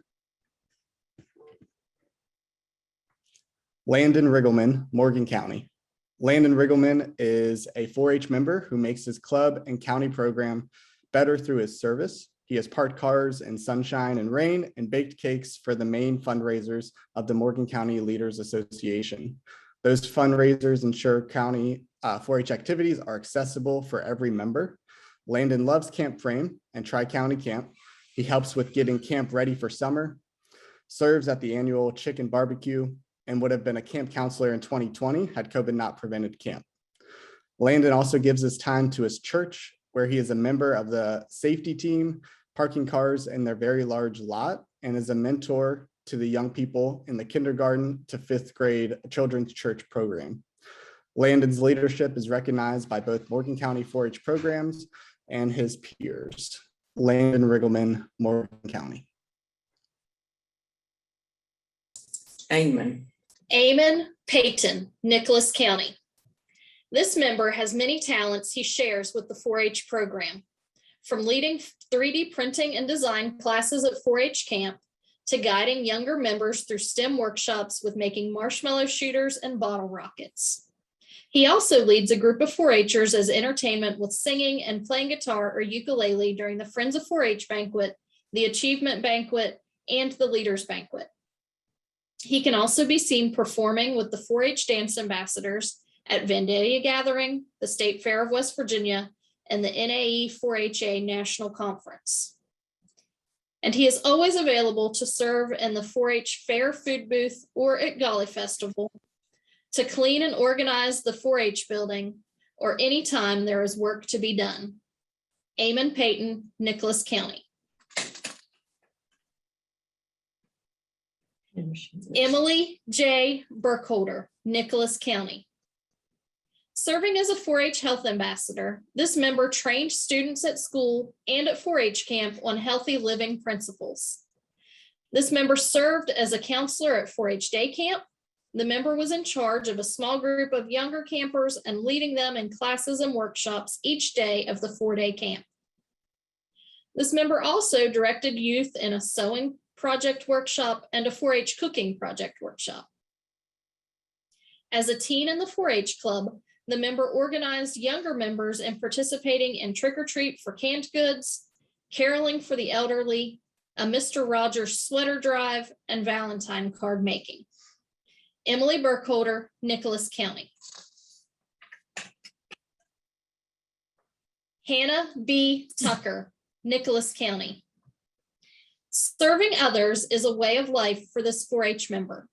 Landon Riggleman, Morgan County. Landon Riggleman is a 4-H member who makes his club and county program better through his service. He has parked cars in sunshine and rain and baked cakes for the main fundraisers of the Morgan County Leaders Association. Those fundraisers ensure county 4-H activities are accessible for every member. Landon loves Camp Frame and Tri-County Camp. He helps with getting camp ready for summer, serves at the annual chicken barbecue, and would have been a camp counselor in 2020 had COVID not prevented camp. Landon also gives his time to his church, where he is a member of the safety team, parking cars in their very large lot, and is a mentor to the young people in the kindergarten to 5th grade children's church program. Landon's leadership is recognized by both Morgan County 4-H programs and his peers. Landon Riggleman, Morgan County. Amon. Amon Payton, Nicholas County. This member has many talents he shares with the 4-H program, from leading 3D printing and design classes at 4-H camp to guiding younger members through STEM workshops with making marshmallow shooters and bottle rockets. He also leads a group of 4-Hers as entertainment with singing and playing guitar or ukulele during the Friends of 4-H banquet, the Achievement Banquet, and the Leaders Banquet. He can also be seen performing with the 4-H Dance Ambassadors at Vandalia Gathering, the State Fair of West Virginia, and the NAE 4-HA National Conference. And he is always available to serve in the 4-H Fair Food Booth or at Golly Festival, to clean and organize the 4-H building, or anytime there is work to be done. Amon Payton, Nicholas County. Emily J. Burkholder, Nicholas County. Serving as a 4-H health ambassador, this member trained students at school and at 4-H camp on healthy living principles. This member served as a counselor at 4-H day camp. The member was in charge of a small group of younger campers and leading them in classes and workshops each day of the 4-day camp. This member also directed youth in a sewing project workshop and a 4-H cooking project workshop. As a teen in the 4-H club, the member organized younger members in participating in trick or treat for canned goods, caroling for the elderly, a Mr. Rogers sweater drive, and Valentine card making. Emily Burkholder, Nicholas County. Hannah B. Tucker, Nicholas County. Serving others is a way of life for this 4-H member.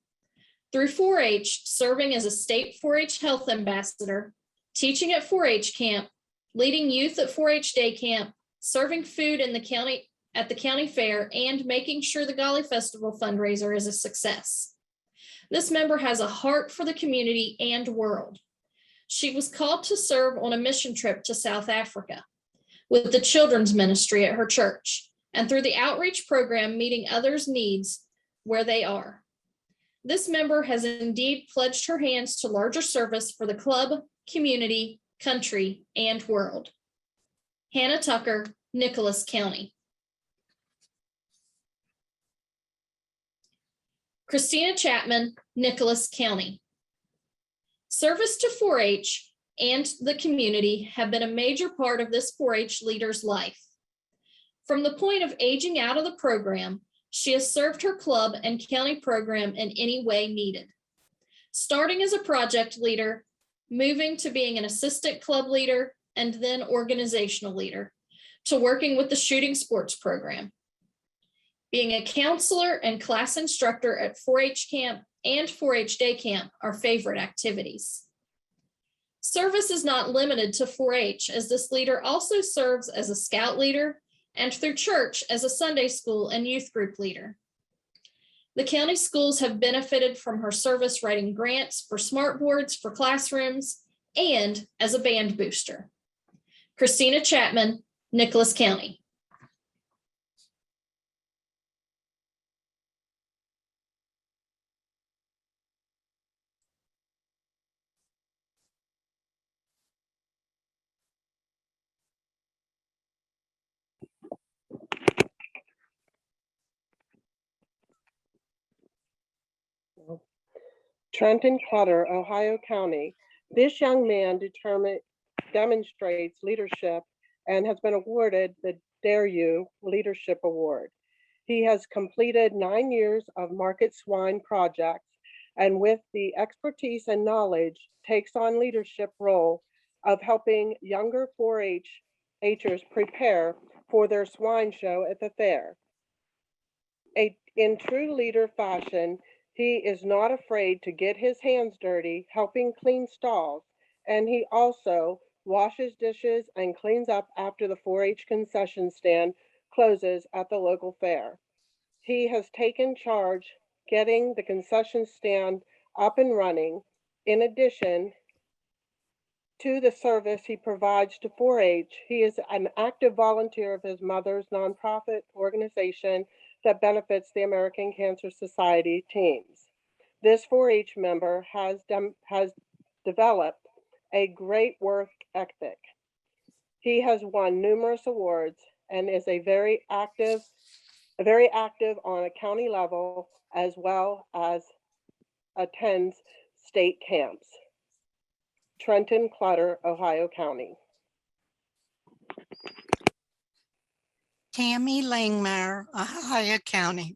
Through 4-H, serving as a state 4-H health ambassador, teaching at 4-H camp, leading youth at 4-H day camp, serving food in the county at the county fair, and making sure the Golly Festival fundraiser is a success. This member has a heart for the community and world. She was called to serve on a mission trip to South Africa with the children's ministry at her church, and through the outreach program, meeting others' needs where they are. This member has indeed pledged her hands to larger service for the club, community, country, and world. Hannah Tucker, Nicholas County. Christina Chapman, Nicholas County. Service to 4-H and the community have been a major part of this 4-H leader's life. From the point of aging out of the program, she has served her club and county program in any way needed. Starting as a project leader, moving to being an assistant club leader, and then organizational leader, to working with the shooting sports program. Being a counselor and class instructor at 4-H camp and 4-H day camp are favorite activities. Service is not limited to 4-H, as this leader also serves as a scout leader and through church as a Sunday school and youth group leader. The county schools have benefited from her service writing grants for smart boards for classrooms and as a band booster. Christina Chapman, Nicholas County. Trenton Cutter, Ohio County. This young man demonstrates leadership and has been awarded the Dare You Leadership Award. He has completed 9 years of market swine projects and with the expertise and knowledge takes on leadership role of helping younger 4-H'ers prepare for their swine show at the fair. In true leader fashion, he is not afraid to get his hands dirty, helping clean stalls, and he also washes dishes and cleans up after the 4-H concession stand closes at the local fair. He has taken charge getting the concession stand up and running. In addition to the service he provides to 4-H, he is an active volunteer of his mother's nonprofit organization that benefits the American Cancer Society teams. This 4-H member has developed a great work ethic. He has won numerous awards and is very active on a county level, as well as attends state camps. Trenton Clutter, Ohio County. Tammy Langmeyer, Ohio County.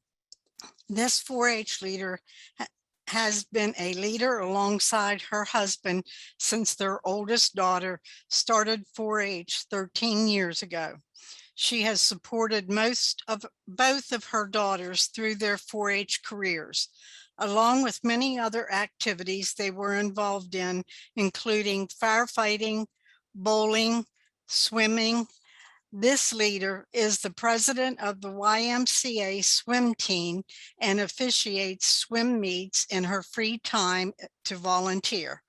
This 4-H leader has been a leader alongside her husband since their oldest daughter started 4-H 13 years ago. She has supported both of her daughters through their 4-H careers, along with many other activities they were involved in, including firefighting, bowling, swimming. This leader is the president of the YMCA swim team and officiates swim meets in her free time to volunteer.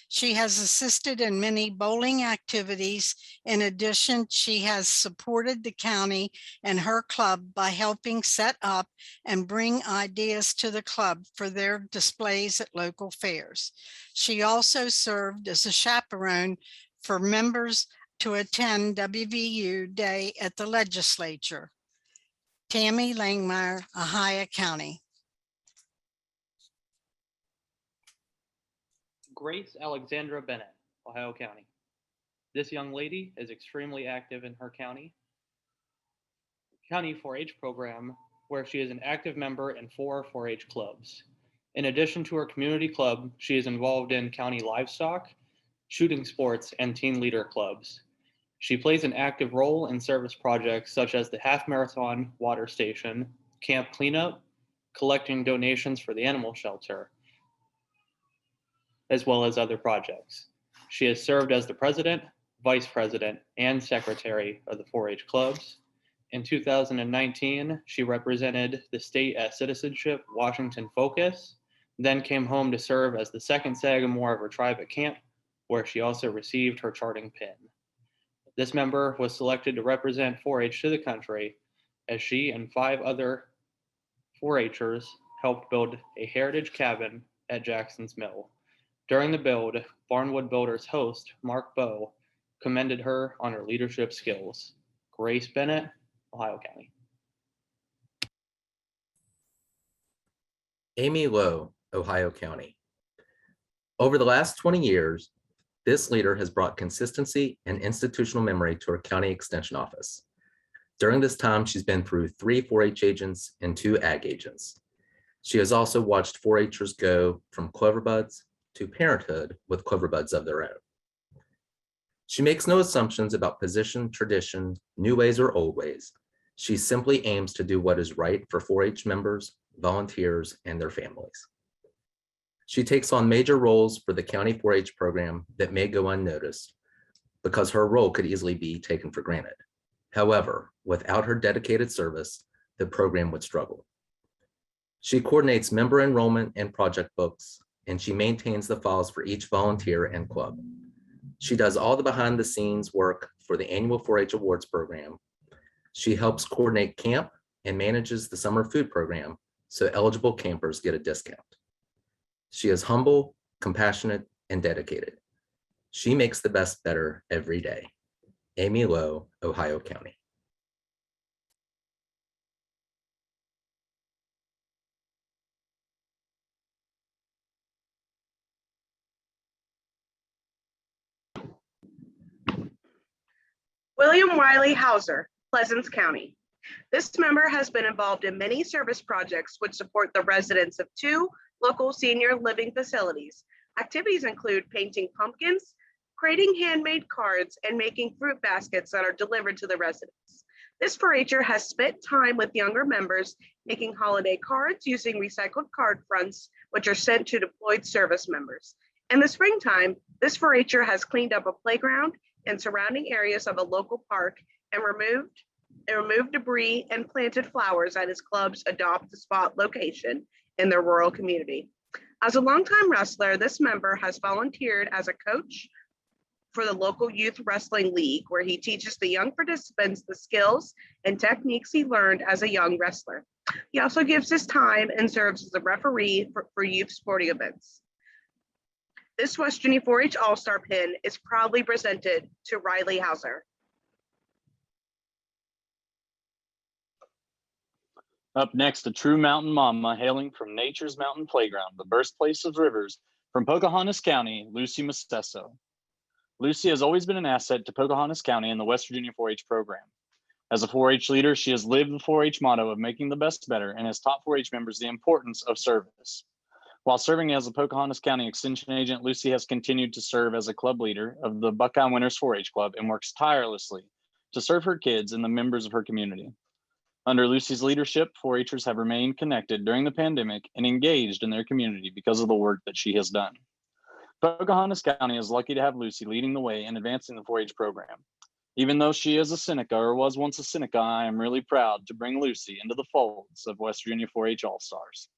She has assisted in many bowling activities. In addition, she has supported the county and her club by helping set up and bring ideas to the club for their displays at local fairs. She also served as a chaperone for members to attend WVU Day at the legislature. Tammy Langmeyer, Ohio County. Grace Alexandra Bennett, Ohio County. This young lady is extremely active in her county 4-H program, where she is an active member in 4 4-H clubs. In addition to her community club, she is involved in county livestock, shooting sports, and teen leader clubs. She plays an active role in service projects such as the Half Marathon Water Station, Camp Cleanup, collecting donations for the animal shelter, as well as other projects. She has served as the president, vice president, and secretary of the 4-H clubs. In 2019, she represented the state at Citizenship Washington Focus, then came home to serve as the second Sagamore of her tribe at camp, where she also received her charting pin. This member was selected to represent 4-H to the country, as she and 5 other 4-Hers helped build a heritage cabin at Jackson's Mill. During the build, Barnwood Builders host Mark Bowe commended her on her leadership skills. Grace Bennett, Ohio County. Amy Lowe, Ohio County. Over the last 20 years, this leader has brought consistency and institutional memory to her county extension office. During this time, she's been through 3 4-H agents and 2 ag agents. She has also watched 4-Hers go from cloverbuds to parenthood with cloverbuds of their own. She makes no assumptions about position, tradition, new ways or old ways. She simply aims to do what is right for 4-H members, volunteers, and their families. She takes on major roles for the county 4-H program that may go unnoticed because her role could easily be taken for granted. However, without her dedicated service, the program would struggle. She coordinates member enrollment and project books, and she maintains the files for each volunteer and club. She does all the behind the scenes work for the annual 4-H awards program. She helps coordinate camp and manages the summer food program so eligible campers get a discount. She is humble, compassionate, and dedicated. She makes the best better every day. Amy Lowe, Ohio County. William Wiley Hauser, Pleasants County. This member has been involved in many service projects which support the residents of 2 local senior living facilities. Activities include painting pumpkins, creating handmade cards, and making fruit baskets that are delivered to the residents. This 4-H'er has spent time with younger members making holiday cards using recycled card fronts, which are sent to deployed service members. In the springtime, this 4-H'er has cleaned up a playground and surrounding areas of a local park and removed debris and planted flowers at his club's Adopt the Spot location in their rural community. As a longtime wrestler, this member has volunteered as a coach for the local youth wrestling league, where he teaches the young participants the skills and techniques he learned as a young wrestler. He also gives his time and serves as a referee for youth sporting events. This West Virginia 4-H All-Star pin is proudly presented to Riley Hauser. Up next, a true mountain mama hailing from nature's mountain playground, the birthplace of rivers, from Pocahontas County, Lucy Mastesso. Lucy has always been an asset to Pocahontas County and the West Virginia 4-H program. As a 4-H leader, she has lived the 4-H motto of making the best better and has taught 4-H members the importance of service. While serving as a Pocahontas County Extension agent, Lucy has continued to serve as a club leader of the Buckeye Winners 4-H Club and works tirelessly to serve her kids and the members of her community. Under Lucy's leadership, 4-H'ers have remained connected during the pandemic and engaged in their community because of the work that she has done. Pocahontas County is lucky to have Lucy leading the way in advancing the 4-H program. Even though she is a Seneca or was once a Seneca, I am really proud to bring Lucy into the folds of West Virginia 4-H All-Stars.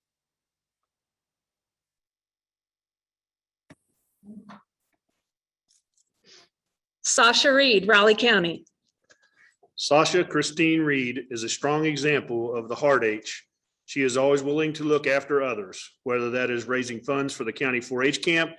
Sasha Reed, Raleigh County. Sasha Christine Reed is a strong example of the hard H. She is always willing to look after others, whether that is raising funds for the county 4-H camp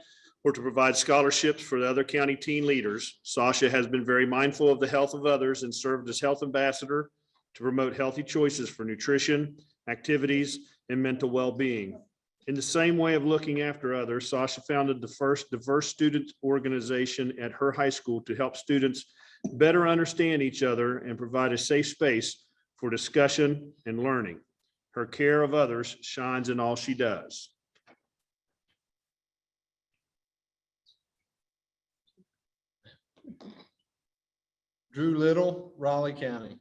or to provide scholarships for the other county teen leaders. Sasha has been very mindful of the health of others and served as health ambassador to promote healthy choices for nutrition, activities, and mental well-being. In the same way of looking after others, Sasha founded the first diverse student organization at her high school to help students better understand each other and provide a safe space for discussion and learning. Her care of others shines in all she does. Drew Little, Raleigh County.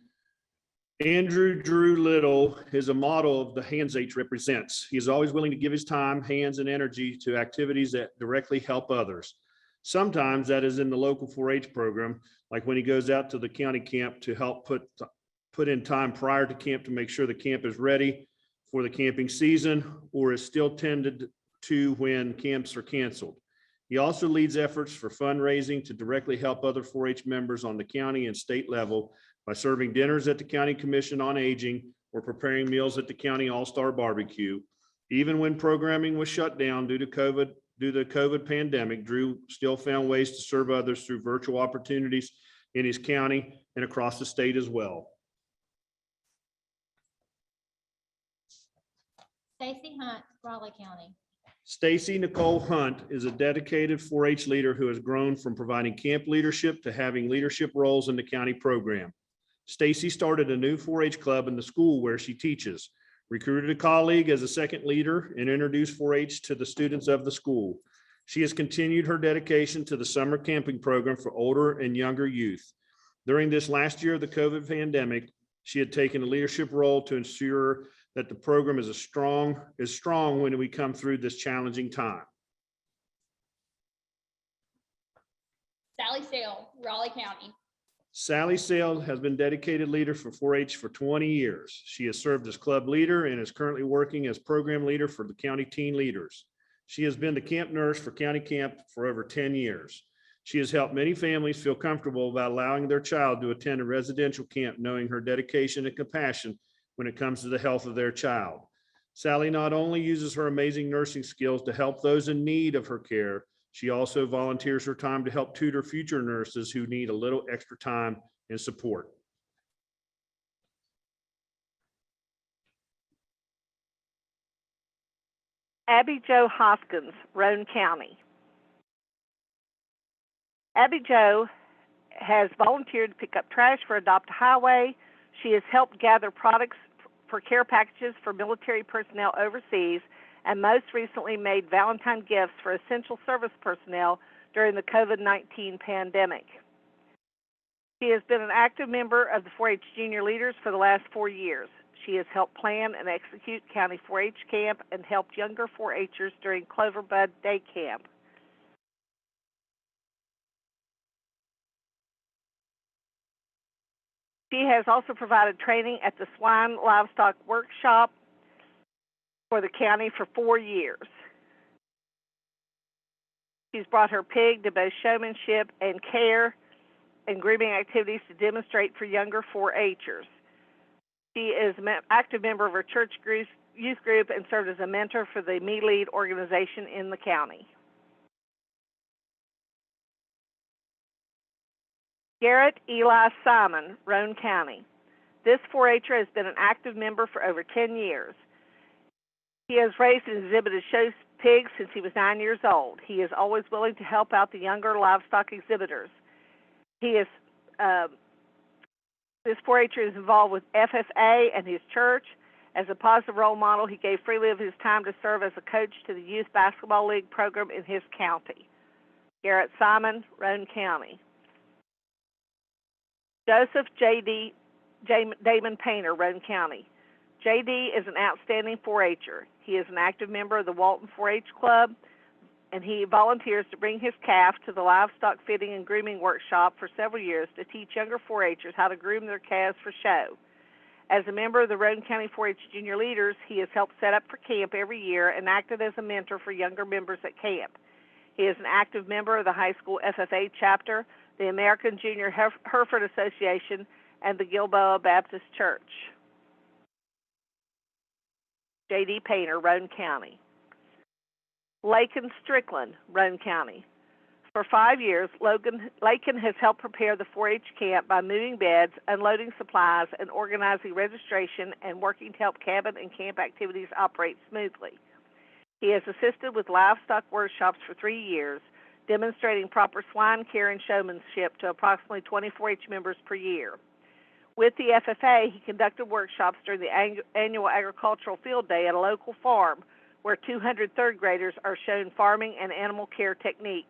Andrew Drew Little is a model of the hands H represents. He is always willing to give his time, hands, and energy to activities that directly help others. Sometimes that is in the local 4-H program, like when he goes out to the county camp to help put in time prior to camp to make sure the camp is ready for the camping season or is still tended to when camps are canceled. He also leads efforts for fundraising to directly help other 4-H members on the county and state level by serving dinners at the County Commission on Aging or preparing meals at the County All-Star Barbecue. Even when programming was shut down due to the COVID pandemic, Drew still found ways to serve others through virtual opportunities in his county and across the state as well. Stacy Hunt, Raleigh County. Stacy Nicole Hunt is a dedicated 4-H leader who has grown from providing camp leadership to having leadership roles in the county program. Stacy started a new 4-H club in the school where she teaches, recruited a colleague as a second leader, and introduced 4-H to the students of the school. She has continued her dedication to the summer camping program for older and younger youth. During this last year of the COVID pandemic, she had taken a leadership role to ensure that the program is strong when we come through this challenging time. Sally Sale, Raleigh County. Sally Sale has been dedicated leader for 4-H for 20 years. She has served as club leader and is currently working as program leader for the county teen leaders. She has been the camp nurse for county camp for over 10 years. She has helped many families feel comfortable about allowing their child to attend a residential camp, knowing her dedication and compassion when it comes to the health of their child. Sally not only uses her amazing nursing skills to help those in need of her care, she also volunteers her time to help tutor future nurses who need a little extra time and support. Abby Jo Hoskins, Roane County. Abby Jo has volunteered to pick up trash for Adopt a Highway. She has helped gather products for care packages for military personnel overseas and most recently made Valentine gifts for essential service personnel during the COVID-19 pandemic. She has been an active member of the 4-H Junior Leaders for the last 4 years. She has helped plan and execute County 4-H Camp and helped younger 4-Hers during Cloverbud Day Camp. She has also provided training at the Swine Livestock Workshop for the county for 4 years. She's brought her pig to both showmanship and care and grooming activities to demonstrate for younger 4-Hers. She is an active member of her church youth group and served as a mentor for the Me Lead organization in the county. Garrett Eli Simon, Roane County. This 4-H'er has been an active member for over 10 years. He has raised and exhibited show pigs since he was 9 years old. He is always willing to help out the younger livestock exhibitors. He is this 4-H'er is involved with FFA and his church. As a positive role model, he gave freely of his time to serve as a coach to the Youth Basketball League program in his county. Garrett Simon, Roane County. Joseph Damon Painter, Roane County. JD is an outstanding 4-H'er. He is an active member of the Walton 4-H Club, and he volunteers to bring his calf to the livestock fitting and grooming workshop for several years to teach younger 4-H'ers how to groom their calves for show. As a member of the Roane County 4-H Junior Leaders, he has helped set up for camp every year and acted as a mentor for younger members at camp. He is an active member of the high school FFA chapter, the American Junior Hereford Association, and the Gilboa Baptist Church. J.D. Painter, Roane County. Lakin Strickland, Roane County. For 5 years, Lakin has helped prepare the 4-H camp by moving beds, unloading supplies, and organizing registration and working to help cabin and camp activities operate smoothly. He has assisted with livestock workshops for 3 years, demonstrating proper swine care and showmanship to approximately 20 4-H members per year. With the FFA, he conducted workshops during the annual agricultural field day at a local farm where 200 third graders are shown farming and animal care techniques.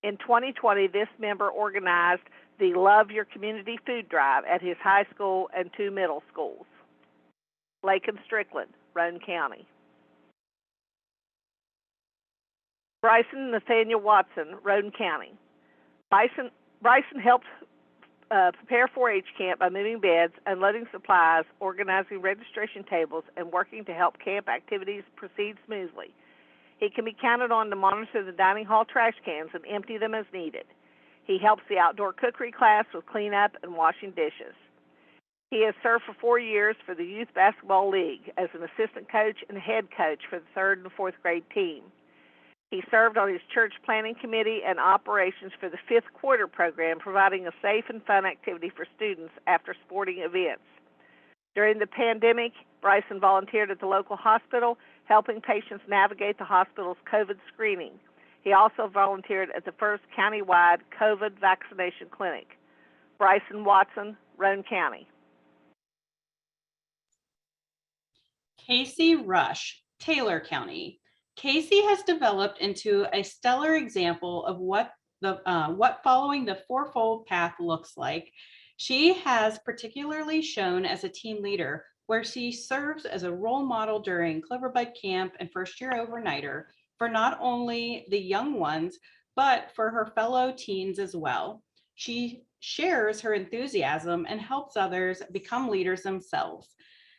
In 2020, this member organized the Love Your Community food drive at his high school and 2 middle schools. Lakin Strickland, Roane County. Bryson Nathaniel Watson, Roane County. Bryson helped prepare 4-H camp by moving beds, unloading supplies, organizing registration tables, and working to help camp activities proceed smoothly. He can be counted on to monitor the dining hall trash cans and empty them as needed. He helps the outdoor cookery class with cleanup and washing dishes. He has served for 4 years for the Youth Basketball League as an assistant coach and head coach for the 3rd and 4th grade team. He served on his church planning committee and operations for the 5th quarter program, providing a safe and fun activity for students after sporting events. During the pandemic, Bryson volunteered at the local hospital, helping patients navigate the hospital's COVID screening. He also volunteered at the first countywide COVID vaccination clinic. Bryson Watson, Roane County. Casey Rush, Taylor County. Casey has developed into a stellar example of what following the fourfold path looks like. She has particularly shown as a team leader, where she serves as a role model during Cloverbud Camp and first year overnighter for not only the young ones, but for her fellow teens as well. She shares her enthusiasm and helps others become leaders themselves.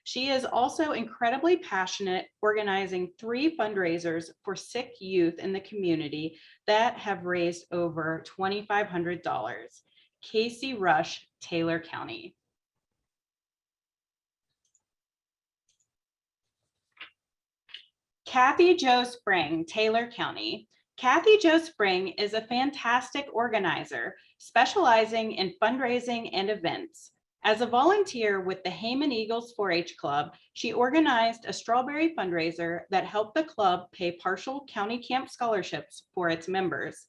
She is also incredibly passionate, organizing 3 fundraisers for sick youth in the community that have raised over $2,500. Casey Rush, Taylor County. Kathy Jo Spring, Taylor County. Kathy Jo Spring is a fantastic organizer, specializing in fundraising and events. As a volunteer with the Heyman Eagles 4-H Club, she organized a strawberry fundraiser that helped the club pay partial county camp scholarships for its members.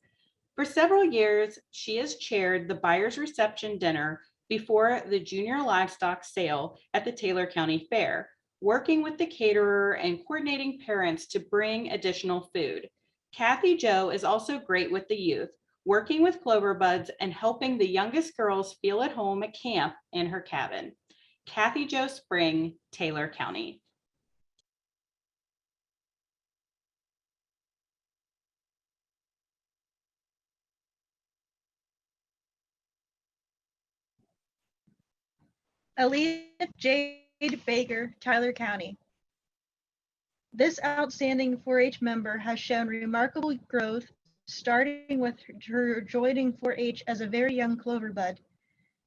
For several years, she has chaired the buyer's reception dinner before the junior livestock sale at the Taylor County Fair, working with the caterer and coordinating parents to bring additional food. Kathy Jo is also great with the youth, working with Clover Buds and helping the youngest girls feel at home at camp in her cabin. Kathy Jo Spring, Taylor County. Aaliyah Jade Baker, Tyler County. This outstanding 4-H member has shown remarkable growth, starting with her joining 4-H as a very young Clover Bud,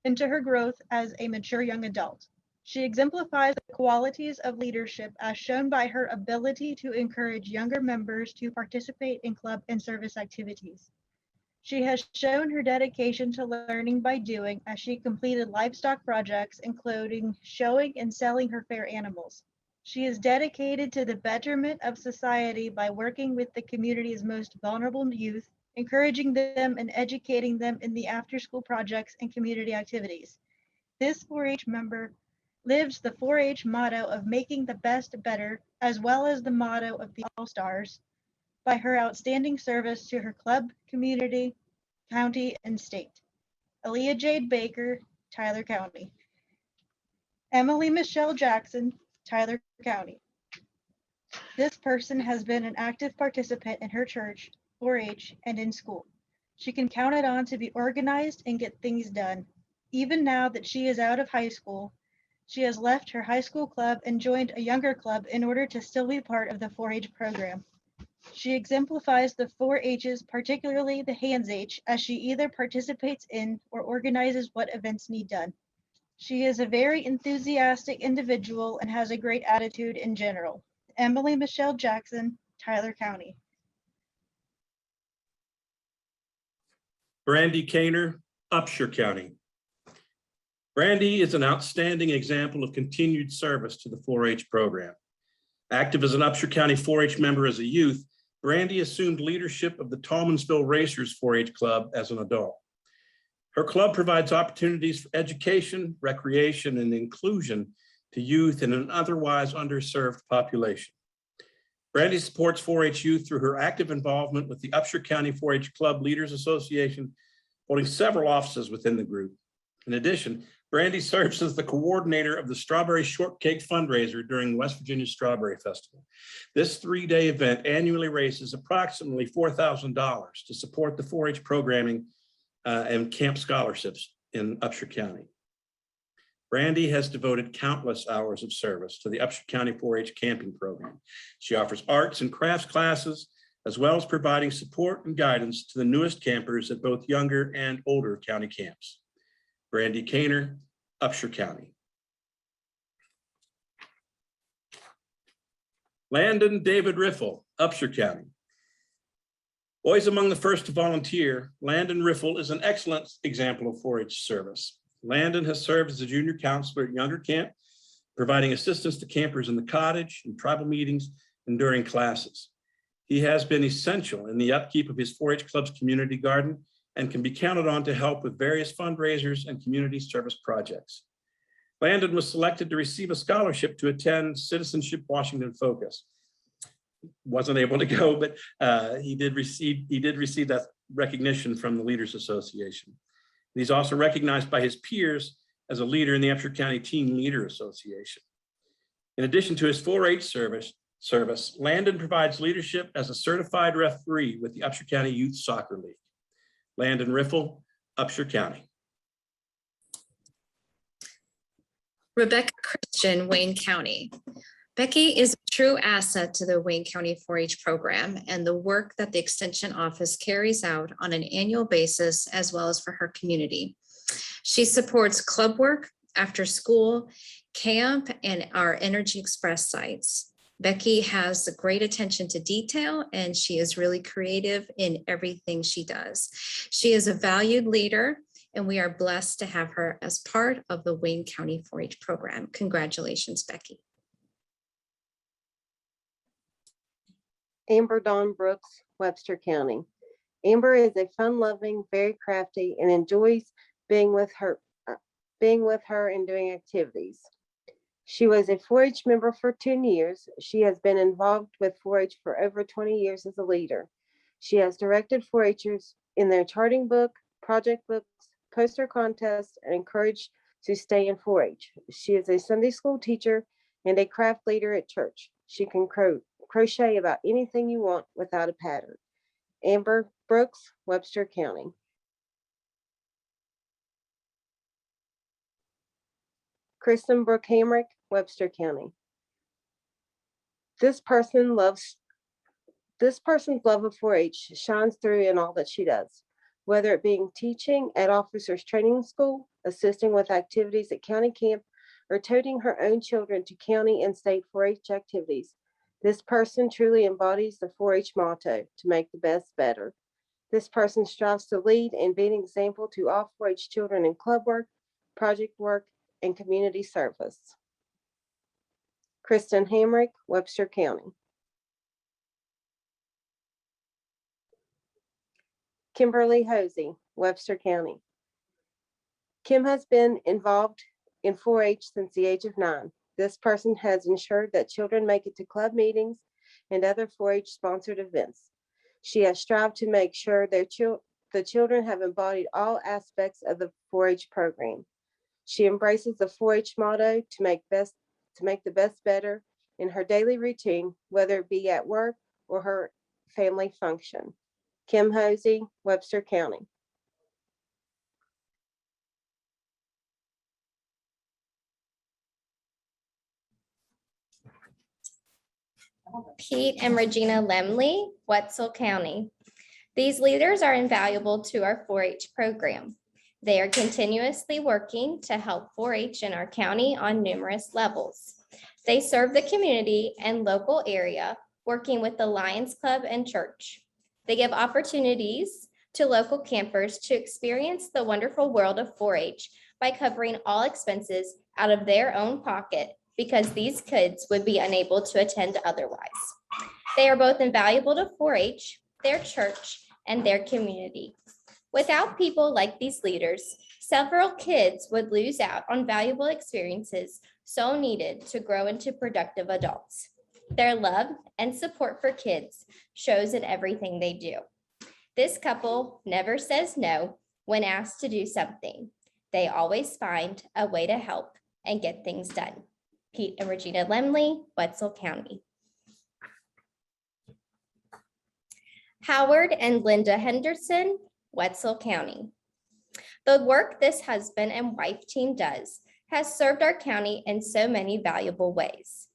into her growth as a mature young adult. She exemplifies the qualities of leadership as shown by her ability to encourage younger members to participate in club and service activities. She has shown her dedication to learning by doing as she completed livestock projects, including showing and selling her fair animals. She is dedicated to the betterment of society by working with the community's most vulnerable youth, encouraging them and educating them in the after-school projects and community activities. This 4-H member lives the 4-H motto of making the best better, as well as the motto of the All-Stars, by her outstanding service to her club, community, county, and state. Aaliyah Jade Baker, Tyler County. Emily Michelle Jackson, Tyler County. This person has been an active participant in her church, 4-H, and in school. She can count it on to be organized and get things done. Even now that she is out of high school, she has left her high school club and joined a younger club in order to still be part of the 4-H program. She exemplifies the 4-H's, particularly the Hands H, as she either participates in or organizes what events need done. She is a very enthusiastic individual and has a great attitude in general. Emily Michelle Jackson, Tyler County. Brandy Kaner, Upshur County. Brandy is an outstanding example of continued service to the 4-H program. Active as an Upshur County 4-H member as a youth, Brandy assumed leadership of the Tallmansville Racers 4-H Club as an adult. Her club provides opportunities for education, recreation, and inclusion to youth in an otherwise underserved population. Brandy supports 4-H youth through her active involvement with the Upshur County 4-H Club Leaders Association, holding several offices within the group. In addition, Brandy serves as the coordinator of the Strawberry Shortcake fundraiser during the West Virginia Strawberry Festival. This 3-day event annually raises approximately $4,000 to support the 4-H programming and camp scholarships in Upshur County. Brandy has devoted countless hours of service to the Upshur County 4-H camping program. She offers arts and crafts classes, as well as providing support and guidance to the newest campers at both younger and older county camps. Brandy Kaner, Upshur County. Landon David Riffle, Upshur County. Always among the first to volunteer, Landon Riffle is an excellent example of 4-H service. Landon has served as a junior counselor at Younger Camp, providing assistance to campers in the cottage, in tribal meetings, and during classes. He has been essential in the upkeep of his 4-H Club's community garden and can be counted on to help with various fundraisers and community service projects. Landon was selected to receive a scholarship to attend Citizenship Washington Focus. Wasn't able to go, but he did receive that recognition from the Leaders Association. He's also recognized by his peers as a leader in the Upshur County Teen Leader Association. In addition to his 4-H service, Landon provides leadership as a certified referee with the Upshur County Youth Soccer League. Landon Riffle, Upshur County. Rebecca Christian, Wayne County. Becky is a true asset to the Wayne County 4-H program and the work that the Extension Office carries out on an annual basis, as well as for her community. She supports club work, after school, camp, and our Energy Express sites. Becky has a great attention to detail, and she is really creative in everything she does. She is a valued leader, and we are blessed to have her as part of the Wayne County 4-H program. Congratulations, Becky. Amber Dawn Brooks, Webster County. Amber is a fun-loving, very crafty, and enjoys being with her and doing activities. She was a 4-H member for 10 years. She has been involved with 4-H for over 20 years as a leader. She has directed 4-Hers in their charting book, project books, poster contests, and encouraged to stay in 4-H. She is a Sunday school teacher and a craft leader at church. She can crochet about anything you want without a pattern. Amber Brooks, Webster County. Kristen Brooke Hamrick, Webster County. This person's love of 4-H shines through in all that she does, whether it being teaching at Officers Training School, assisting with activities at county camp, or toting her own children to county and state 4-H activities. This person truly embodies the 4-H motto, to make the best better. This person strives to lead and be an example to all 4-H children in club work, project work, and community service. Kristen Hamrick, Webster County. Kimberly Hosey, Webster County. Kim has been involved in 4-H since the age of 9. This person has ensured that children make it to club meetings and other 4-H sponsored events. She has strived to make sure the children have embodied all aspects of the 4-H program. She embraces the 4-H motto, to make the best better in her daily routine, whether it be at work or her family function. Kim Hosey, Webster County. Pete and Regina Lemley, Wetzel County. These leaders are invaluable to our 4-H program. They are continuously working to help 4-H in our county on numerous levels. They serve the community and local area, working with the Lions Club and church. They give opportunities to local campers to experience the wonderful world of 4-H by covering all expenses out of their own pocket, because these kids would be unable to attend otherwise. They are both invaluable to 4-H, their church, and their community. Without people like these leaders, several kids would lose out on valuable experiences so needed to grow into productive adults. Their love and support for kids shows in everything they do. This couple never says no when asked to do something. They always find a way to help and get things done. Pete and Regina Lemley, Wetzel County. Howard and Linda Henderson, Wetzel County. The work this husband and wife team does has served our county in so many valuable ways.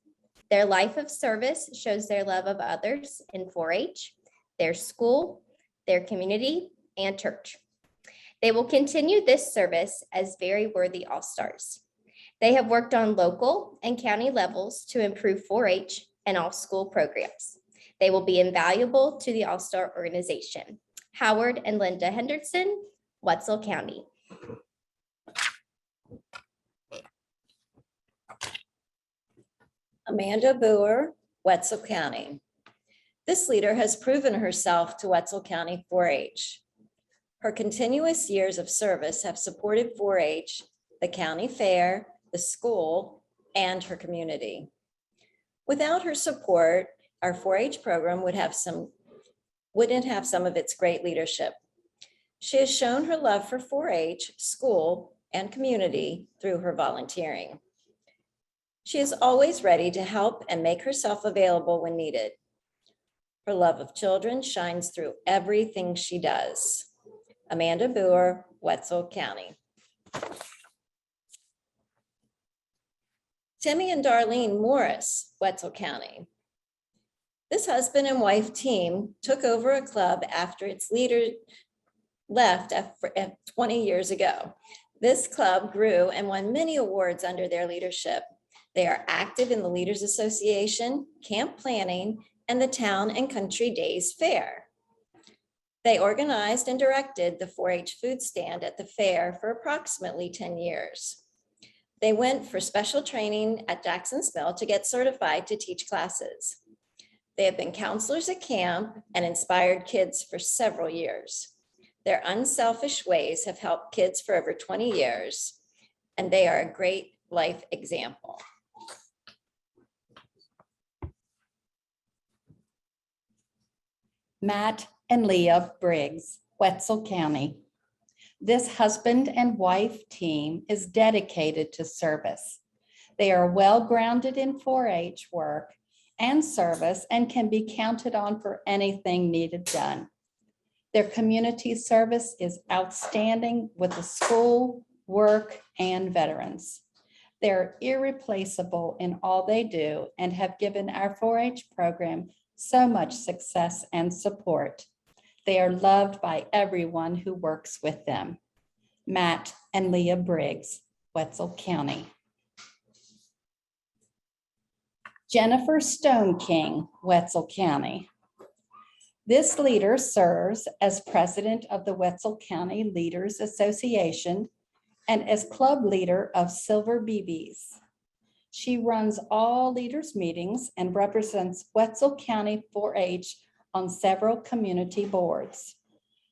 Their life of service shows their love of others in 4-H, their school, their community, and church. They will continue this service as very worthy all-stars. They have worked on local and county levels to improve 4-H and all school programs. They will be invaluable to the All-Star organization. Howard and Linda Henderson, Wetzel County. Amanda Boer, Wetzel County. This leader has proven herself to Wetzel County 4-H. Her continuous years of service have supported 4-H, the county fair, the school, and her community. Without her support, our 4-H program wouldn't have some of its great leadership. She has shown her love for 4-H, school, and community through her volunteering. She is always ready to help and make herself available when needed. Her love of children shines through everything she does. Amanda Boer, Wetzel County. Timmy and Darlene Morris, Wetzel County. This husband and wife team took over a club after its leader left 20 years ago. This club grew and won many awards under their leadership. They are active in the Leaders Association, camp planning, and the Town and Country Days Fair. They organized and directed the 4-H food stand at the fair for approximately 10 years. They went for special training at Jackson's Mill to get certified to teach classes. They have been counselors at camp and inspired kids for several years. Their unselfish ways have helped kids for over 20 years, and they are a great life example. Matt and Leah Briggs, Wetzel County. This husband and wife team is dedicated to service. They are well-grounded in 4-H work and service and can be counted on for anything needed done. Their community service is outstanding with the school, work, and veterans. They're irreplaceable in all they do and have given our 4-H program so much success and support. They are loved by everyone who works with them. Matt and Leah Briggs, Wetzel County. Jennifer Stoneking, Wetzel County. This leader serves as president of the Wetzel County Leaders Association and as club leader of Silver BBs. She runs all leaders meetings and represents Wetzel County 4-H on several community boards.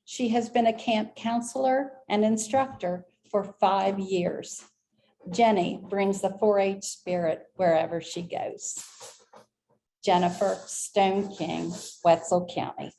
She has been a camp counselor and instructor for 5 years. Jenny brings the 4-H spirit wherever she goes. Jennifer Stoneking, Wetzel County.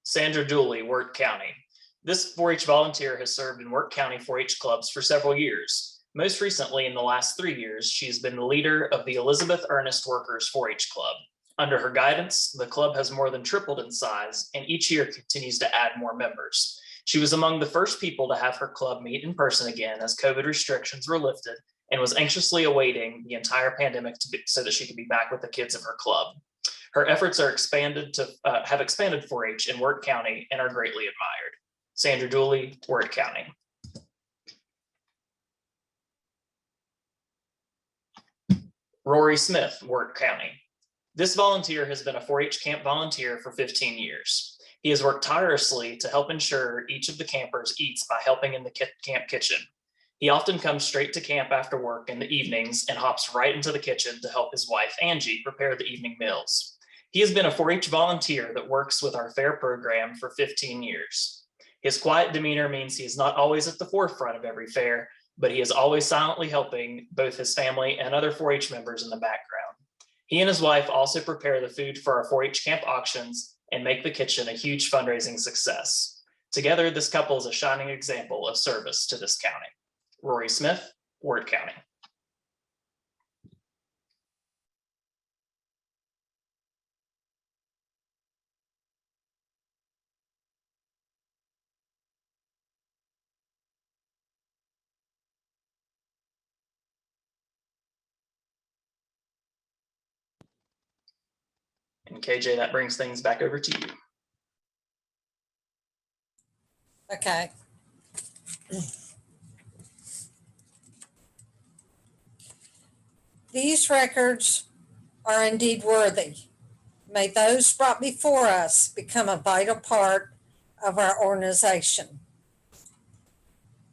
Sandra Dooley, Wirt County. This 4-H volunteer has served in Wirt County 4-H clubs for several years. Most recently, in the last 3 years, she's been the leader of the Elizabeth Ernest Workers 4-H Club. Under her guidance, the club has more than tripled in size and each year continues to add more members. She was among the first people to have her club meet in person again as COVID restrictions were lifted and was anxiously awaiting the entire pandemic so that she could be back with the kids of her club. Her efforts are have expanded 4-H in Wirt County and are greatly admired. Sandra Dooley, Wirt County. Rory Smith, Wirt County. This volunteer has been a 4-H camp volunteer for 15 years. He has worked tirelessly to help ensure each of the campers eats by helping in the camp kitchen. He often comes straight to camp after work in the evenings and hops right into the kitchen to help his wife, Angie, prepare the evening meals. He has been a 4-H volunteer that works with our fair program for 15 years. His quiet demeanor means he is not always at the forefront of every fair, but he is always silently helping both his family and other 4-H members in the background. He and his wife also prepare the food for our 4-H camp auctions and make the kitchen a huge fundraising success. Together, this couple is a shining example of service to this county. Rory Smith, Wirt County. And KJ, that brings things back over to you. Okay. These records are indeed worthy. May those brought before us become a vital part of our organization.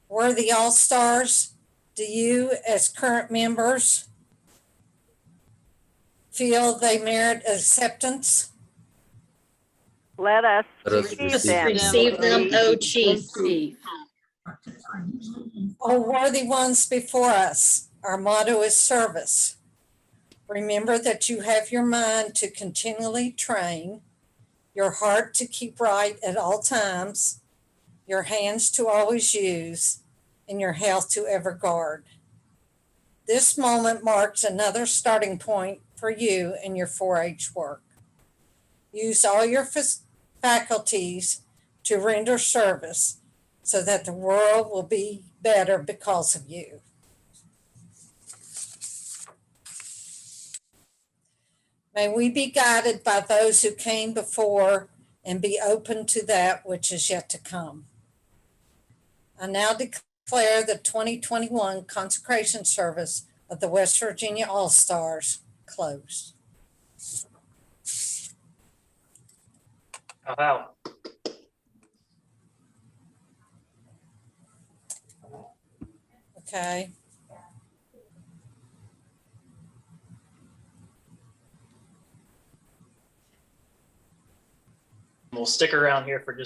Worthy All-Stars, do you as current members feel they merit acceptance? Let us receive them, O Chief. O worthy ones before us, our motto is service. Remember that you have your mind to continually train, your heart to keep right at all times, your hands to always use, and your health to ever guard. This moment marks another starting point for you in your 4-H work. Use all your faculties to render service so that the world will be better because of you. May we be guided by those who came before and be open to that which is yet to come. I now declare the 2021 consecration service of the West Virginia All-Stars closed. Wow. Okay. We'll stick around here for just